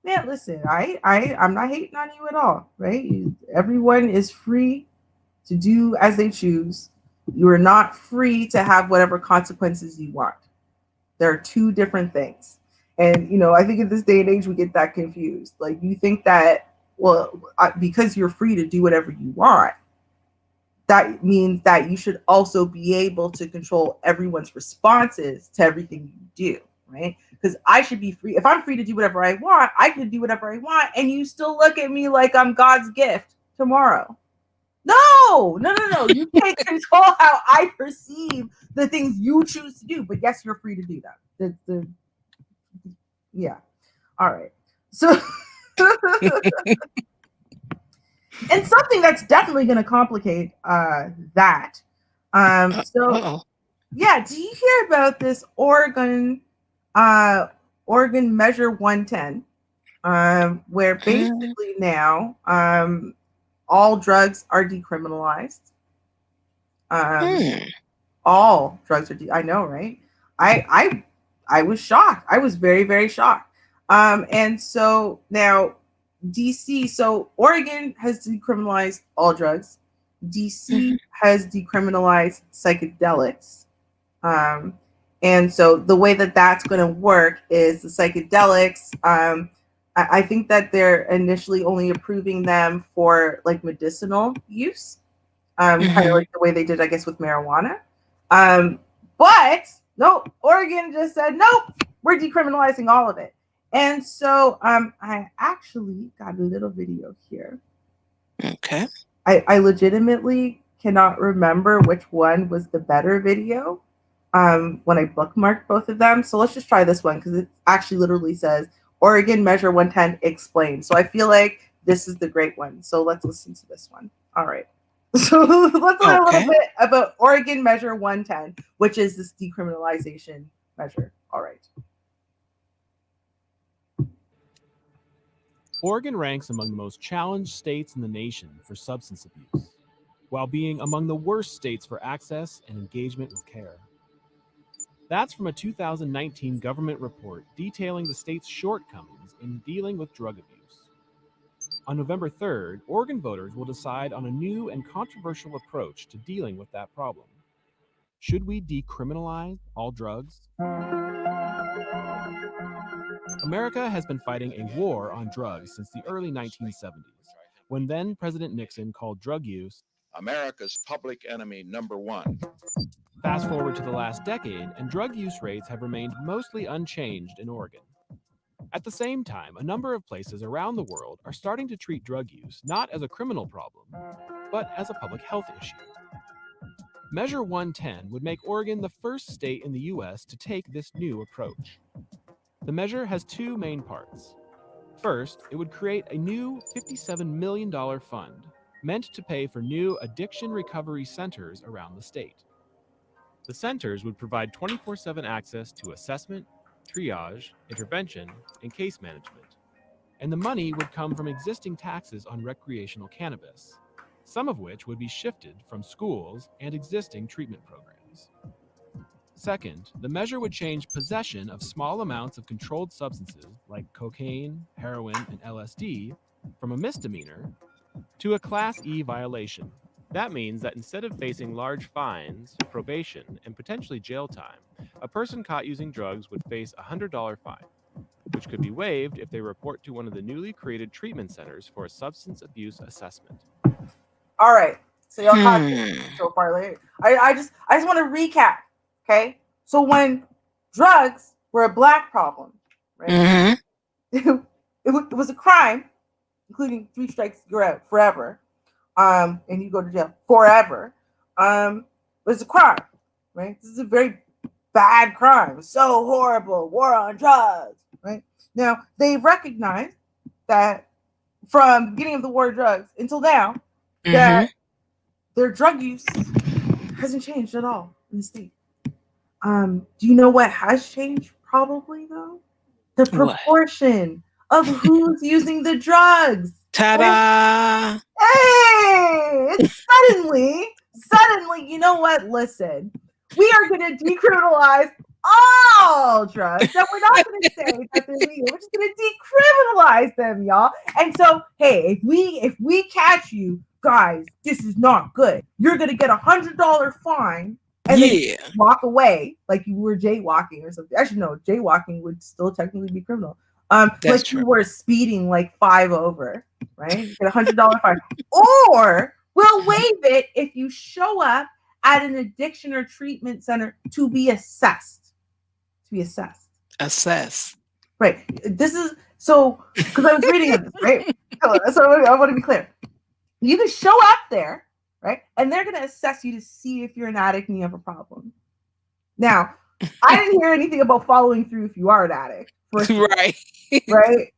man, listen, I'm not hating on you at all, right? Everyone is free to do as they choose. You are not free to have whatever consequences you want. There are two different things. And, I think in this day and age, we get that confused. Like, you think that, well, because you're free to do whatever you want, that means that you should also be able to control everyone's responses to everything you do, right? Because I should be free. If I'm free to do whatever I want, I can do whatever I want, and you still look at me like I'm God's gift tomorrow. No. You can't control how I perceive the things you choose to do, but yes, you're free to do them. Yeah. All right. So, and something that's definitely going to complicate that. Yeah. Do you hear about this Oregon Measure 110, where basically now all drugs are decriminalized. All drugs are. I know, right? I was shocked. I was very, very shocked. And so now DC. So Oregon has decriminalized all drugs. DC has decriminalized psychedelics. And so the way that that's going to work is the psychedelics. I think that they're initially only approving them for like medicinal use, kind of like the way they did, I guess, with marijuana. But no, Oregon just said, nope, we're decriminalizing all of it. And so I actually got a little video here. Okay. I legitimately cannot remember which one was the better video when I bookmarked both of them. So let's just try this one because it actually literally says Oregon Measure 110 explained. So I feel like this is the great one. So let's listen to this one. All right. So let's learn a little bit about Oregon Measure 110, which is this decriminalization measure. All right. Oregon ranks among the most challenged states in the nation for substance abuse, while being among the worst states for access and engagement with care. That's from a 2019 government report detailing the state's shortcomings in dealing with drug abuse. On November 3rd, Oregon voters will decide on a new and controversial approach to dealing with that problem. Should we decriminalize all drugs? America has been fighting a war on drugs since the early 1970s, when then President Nixon called drug use America's public enemy number one. Fast forward to the last decade, and drug use rates have remained mostly unchanged in Oregon. At the same time, a number of places around the world are starting to treat drug use not as a criminal problem, but as a public health issue. Measure 110 would make Oregon the first state in the U.S. to take this new approach. The measure has two main parts. First, it would create a new $57 million fund meant to pay for new addiction recovery centers around the state. The centers would provide 24/7 access to assessment, triage, intervention, and case management. And the money would come from existing taxes on recreational cannabis, some of which would be shifted from schools and existing treatment programs. Second, the measure would change possession of small amounts of controlled substances like cocaine, heroin, and LSD from a misdemeanor to a Class E violation. That means that instead of facing large fines, probation, and potentially jail time, a person caught using drugs would face a $100 fine, which could be waived if they report to one of the newly created treatment centers for a substance abuse assessment. All right. So y'all caught so far later. I just want to recap. Okay. So when drugs were a black problem, right? It was a crime, including 3 strikes, you're out forever. And you go to jail forever. But it's a crime, right? This is a very bad crime. So horrible. War on drugs, right? Now, they recognize that from the beginning of the war of drugs until now, that their drug use hasn't changed at all in the state. Do you know what has changed? Probably though, the proportion of who's using the drugs. Ta-da! Hey, it's suddenly, you know what? Listen, we are going to decriminalize all drugs. And we're not going to say that they're legal. We're just going to decriminalize them, y'all. And so, hey, if we catch you, guys, this is not good. You're going to get $100 fine and then walk away like you were jaywalking or something. Actually, no, jaywalking would still technically be criminal. Like true. You were speeding like 5 over, right? Get $100 fine. Or we'll waive it if you show up at an addiction or treatment center to be assessed. Assess. Right. This is so because I was reading this, right? So I want to be clear. You can show up there, right? And they're going to assess you to see if you're an addict and you have a problem. Now, I didn't hear anything about following through if you are an addict. Right. Right.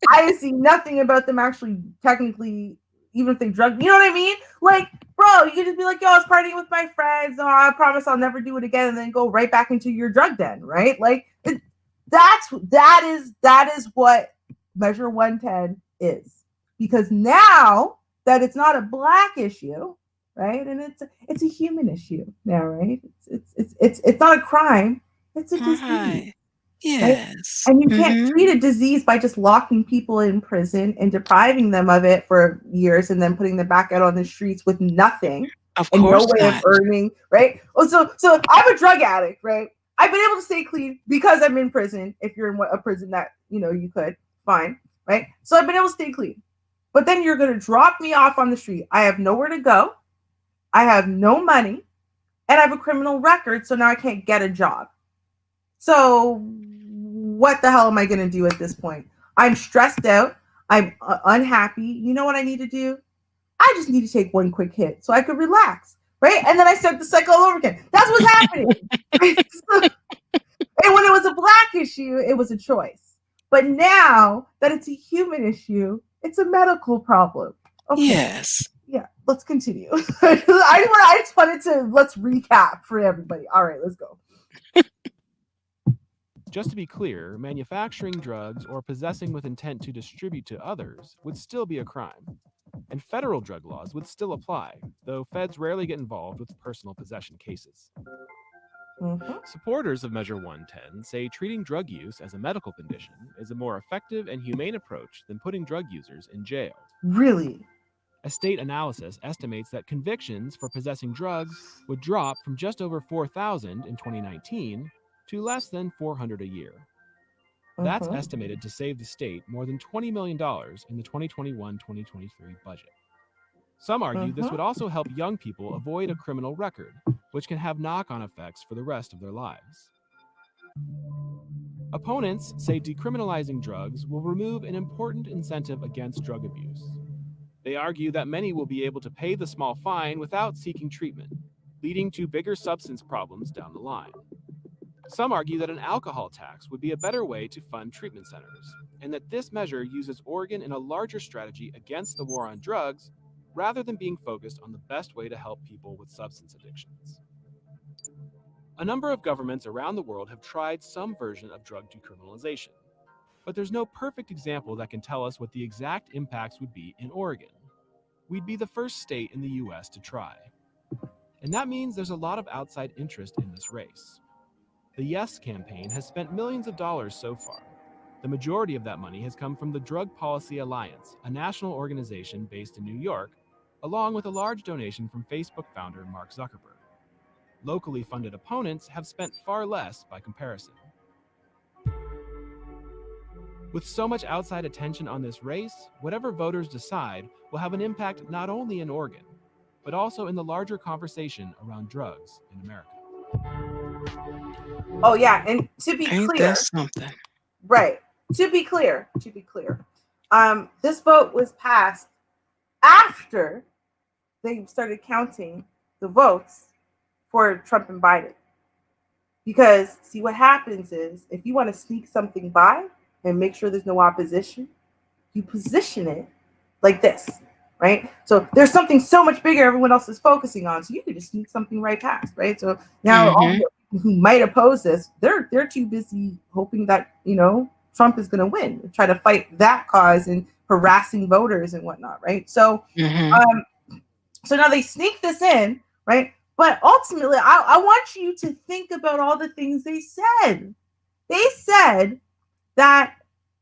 I see nothing about them actually technically, even if they drug, you know what I mean? Like, bro, you can just be like, yo, I was partying with my friends. Oh, I promise I'll never do it again. And then go right back into your drug den, right? Like that is what Measure 110 is. Because now that it's not a black issue, right? And it's a human issue now, right? It's not a crime. It's a disease. Yes. Right? And you can't treat a disease by just locking people in prison and depriving them of it for years and then putting them back out on the streets with nothing and no way of earning, right? Oh, so I'm a drug addict, right? I've been able to stay clean because I'm in prison. If you're in a prison that, you could, fine, right? So I've been able to stay clean. But then you're going to drop me off on the street. I have nowhere to go. I have no money. And I have a criminal record, so now I can't get a job. So what the hell am I going to do at this point? I'm stressed out. I'm unhappy. You know what I need to do? I just need to take one quick hit so I could relax, right? And then I start the cycle all over again. That's what's happening. And when it was a black issue, it was a choice. But now that it's a human issue, it's a medical problem. Okay. Yes. Yeah, let's continue. I just wanted to, let's recap for everybody. All right, let's go. Just to be clear, manufacturing drugs or possessing with intent to distribute to others would still be a crime. And federal drug laws would still apply, though feds rarely get involved with personal possession cases. Supporters of Measure 110 say treating drug use as a medical condition is a more effective and humane approach than putting drug users in jail. Really? A state analysis estimates that convictions for possessing drugs would drop from just over 4,000 in 2019 to less than 400 a year. That's estimated to save the state more than $20 million in the 2021-2023 budget. Some argue this would also help young people avoid a criminal record, which can have knock-on effects for the rest of their lives. Opponents say decriminalizing drugs will remove an important incentive against drug abuse. They argue that many will be able to pay the small fine without seeking treatment, leading to bigger substance problems down the line. Some argue that an alcohol tax would be a better way to fund treatment centers, and that this measure uses Oregon in a larger strategy against the war on drugs, rather than being focused on the best way to help people with substance addictions. A number of governments around the world have tried some version of drug decriminalization, but there's no perfect example that can tell us what the exact impacts would be in Oregon. We'd be the first state in the US to try. And that means there's a lot of outside interest in this race. The Yes campaign has spent millions of dollars so far. The majority of that money has come from the Drug Policy Alliance, a national organization based in New York, along with a large donation from Facebook founder Mark Zuckerberg. Locally funded opponents have spent far less by comparison. With so much outside attention on this race, whatever voters decide will have an impact not only in Oregon, but also in the larger conversation around drugs in America. Oh yeah, and to be Ain't clear, that something? Right. To be clear, this vote was passed after they started counting the votes for Trump and Biden. Because see what happens is if you want to sneak something by, and make sure there's no opposition, you position it like this, right? So there's something so much bigger everyone else is focusing on, so you could just sneak something right past, right? So now all the people who might oppose this, they're too busy hoping that, you know, Trump is going to win, try to fight that cause and harassing voters and whatnot, right? So, so now they sneak this in, right? But ultimately, I want you to think about all the things they said. They said that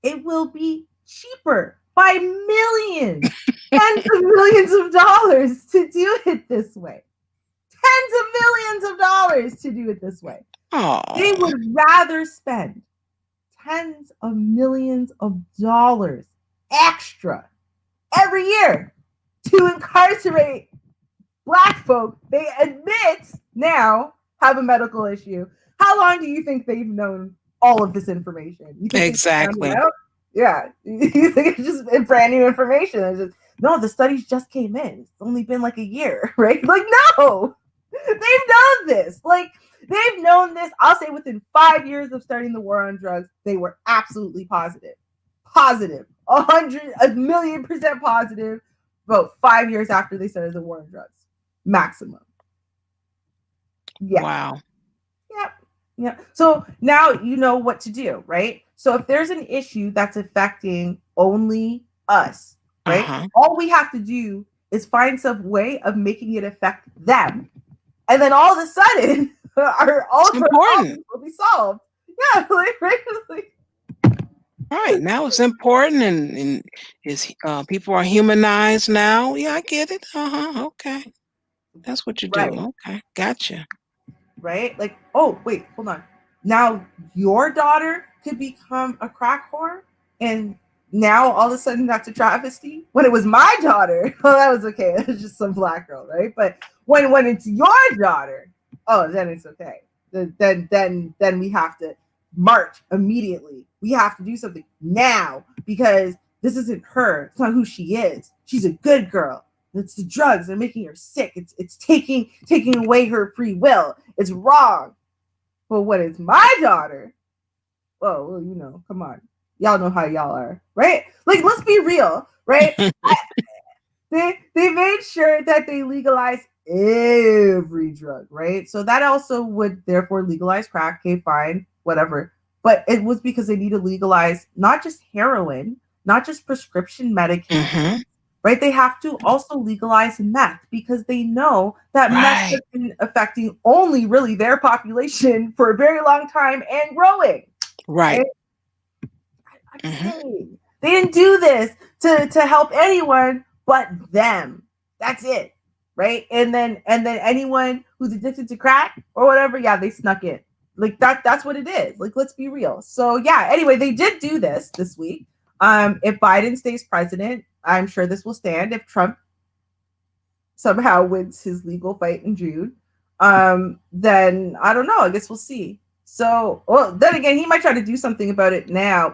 it will be cheaper by millions, tens of millions of dollars to do it this way. Tens of millions of dollars to do it this way. They would rather spend tens of millions of dollars extra every year to incarcerate Black folk they admit now have a medical issue. How long do you think they've known all of this information? You think exactly. Yeah. You think it's just brand new information? It's just, no, the studies just came in. It's only been like a year, right? Like, no, they've known this. Like, they've known this. I'll say within 5 years of starting the war on drugs, they were absolutely positive. 1,000,000% positive. About 5 years after they started the war on drugs. Maximum. Yeah. Wow. Yep. Yeah. So now you know what to do, right? So if there's an issue that's affecting only us, right? All we have to do is find some way of making it affect them. And then all of a sudden, our ultra problems will be solved. Yeah. Right. Now it's important and is people are humanized now. Yeah, I get it. Okay. That's what you do. Right. Okay. Gotcha. Right? Like, oh, wait, hold on. Now your daughter could become a crack whore, and now all of a sudden that's a travesty. When it was my daughter, well, that was okay. It was just some Black girl, right? But when it's your daughter, oh, then it's okay. Then we have to march immediately. We have to do something now because this isn't her. It's not who she is. She's a good girl. It's the drugs. They're making her sick. It's taking away her free will. It's wrong. But when it's my daughter, well, you know, come on. Y'all know how y'all are, right? Like, let's be real, right? They made sure that they legalize every drug, right? So that also would therefore legalize crack, okay, fine, whatever. But it was because they need to legalize not just heroin, not just prescription medication, right? They have to also legalize meth because they know that meth has been affecting only really their population for a very long time and growing. Right. I'm saying they didn't do this to help anyone but them. That's it, right? And then anyone who's addicted to crack or whatever, yeah, they snuck in. Like that's what it is. Like, let's be real. So yeah, anyway, they did do this week. If Biden stays president, I'm sure this will stand. If Trump somehow wins his legal fight in June, then I don't know. I guess we'll see. So, well, then again, he might try to do something about it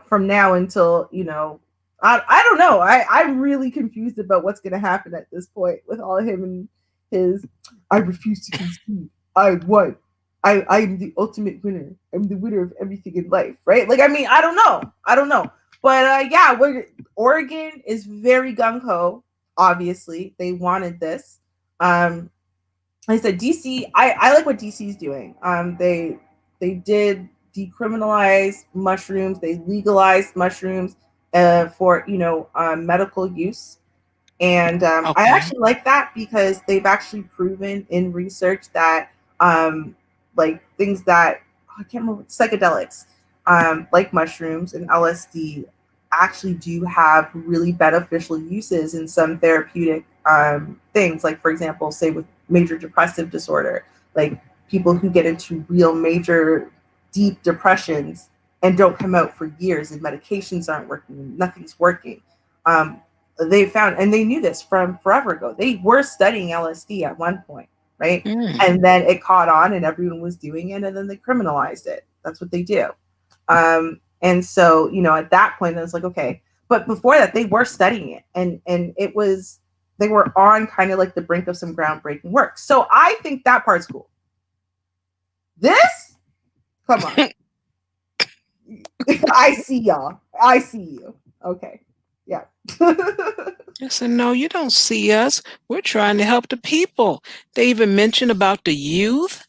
from now until, you know, I don't know. I'm really confused about what's going to happen at this point with all of him and his, I refuse to concede. I won. I'm the ultimate winner. I'm the winner of everything in life, right? Like, I mean, I don't know. But yeah, Oregon is very gung-ho, obviously. They wanted this. Like I said, DC, I like what DC is doing. They did decriminalize mushrooms. They legalized mushrooms for, you know, medical use. And I actually like that because they've actually proven in research that like things that, I can't remember, psychedelics, like mushrooms and LSD actually do have really beneficial uses in some therapeutic things. Like, for example, say with major depressive disorder, like people who get into real major deep depressions and don't come out for years and medications aren't working, nothing's working. They found, and they knew this from forever ago, they were studying LSD at one point, right? And then it caught on and everyone was doing it and then they criminalized it. That's what they do. And so, you know, at that point, it was like, okay. But before that, they were studying it. And it was, they were on kind of like the brink of some groundbreaking work. So I think that part's cool. This? Come on. I see y'all. I see you. Okay. Yeah. I said, no, you don't see us. We're trying to help the people. They even mentioned about the youth,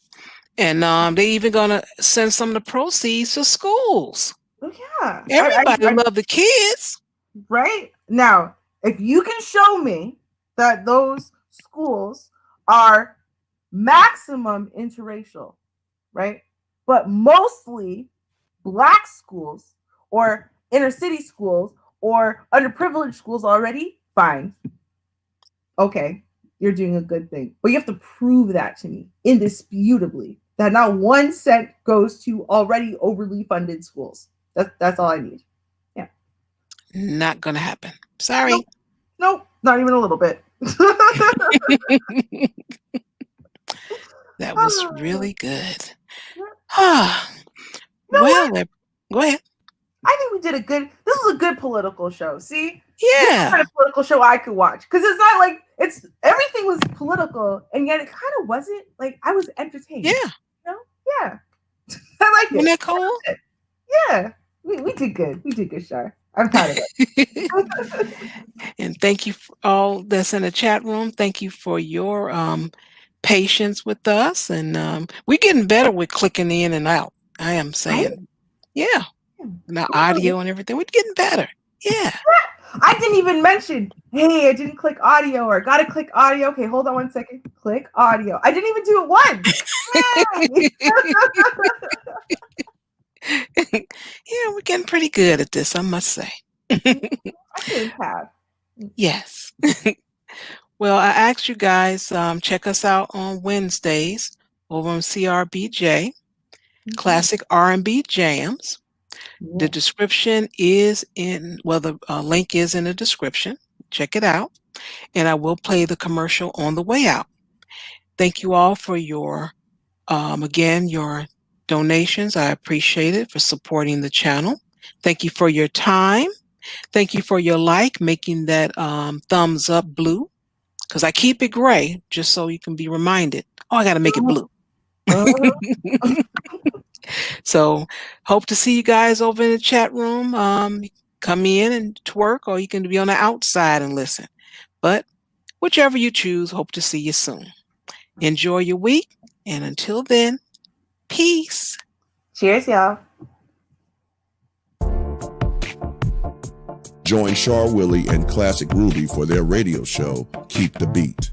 and they even gonna send some of the proceeds to schools. Oh, yeah. Everybody love the kids. Right? Now, if you can show me that those schools are maximum interracial, right? But mostly Black schools or inner city schools or underprivileged schools already, fine. Okay, you're doing a good thing. But you have to prove that to me indisputably, that not 1 cent goes to already overly funded schools. That's all I need. Yeah. Not gonna happen. Sorry. Nope, not even a little bit. That was really good. Well, go ahead. I think we did this was a good political show. See? Yeah. This is the kind of political show I could watch. Because it's not like everything was political, and yet it kind of wasn't. Like, I was entertained. Yeah. You know? Yeah. I like it. Isn't that cool? Yeah. We did good. We did good, Shar. I'm proud of it. And thank you for all that's in the chat room. Thank you for your patience with us. And we're getting better with clicking in and out. I am saying, yeah. The audio and everything. We're getting better. Yeah. I didn't even mention, hey, I didn't click audio or gotta click audio. Okay, hold on 1 second. Click audio. I didn't even do it once. Yeah, we're getting pretty good at this, I must say. I should have. Yes. Well, I asked you guys, check us out on Wednesdays over on CRBJ, Classic R&B Jams. The description is the link is in the description. Check it out. And I will play the commercial on the way out. Thank you all for your donations. I appreciate it, for supporting the channel. Thank you for your time. Thank you for your making that thumbs up blue, because I keep it gray just so you can be reminded. Oh, I got to make it blue. So hope to see you guys over in the chat room. Come in and twerk, or you can be on the outside and listen. But whichever you choose, hope to see you soon. Enjoy your week. And until then, peace. Cheers, y'all. Join Char Willie and Classic Ruby for their radio show, Keep the Beat.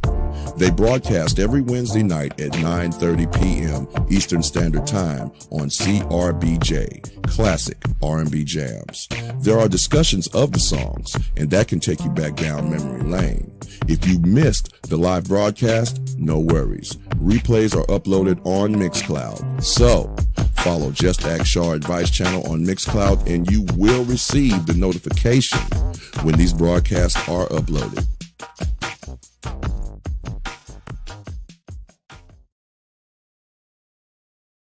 They broadcast every Wednesday night at 9:30 p.m. Eastern Standard Time on CRBJ, Classic R&B Jams. There are discussions of the songs, and that can take you back down memory lane. If you missed the live broadcast, no worries. Replays are uploaded on Mixcloud. So, follow JustAskChar Advice channel on Mixcloud, and you will receive the notification when these broadcasts are uploaded.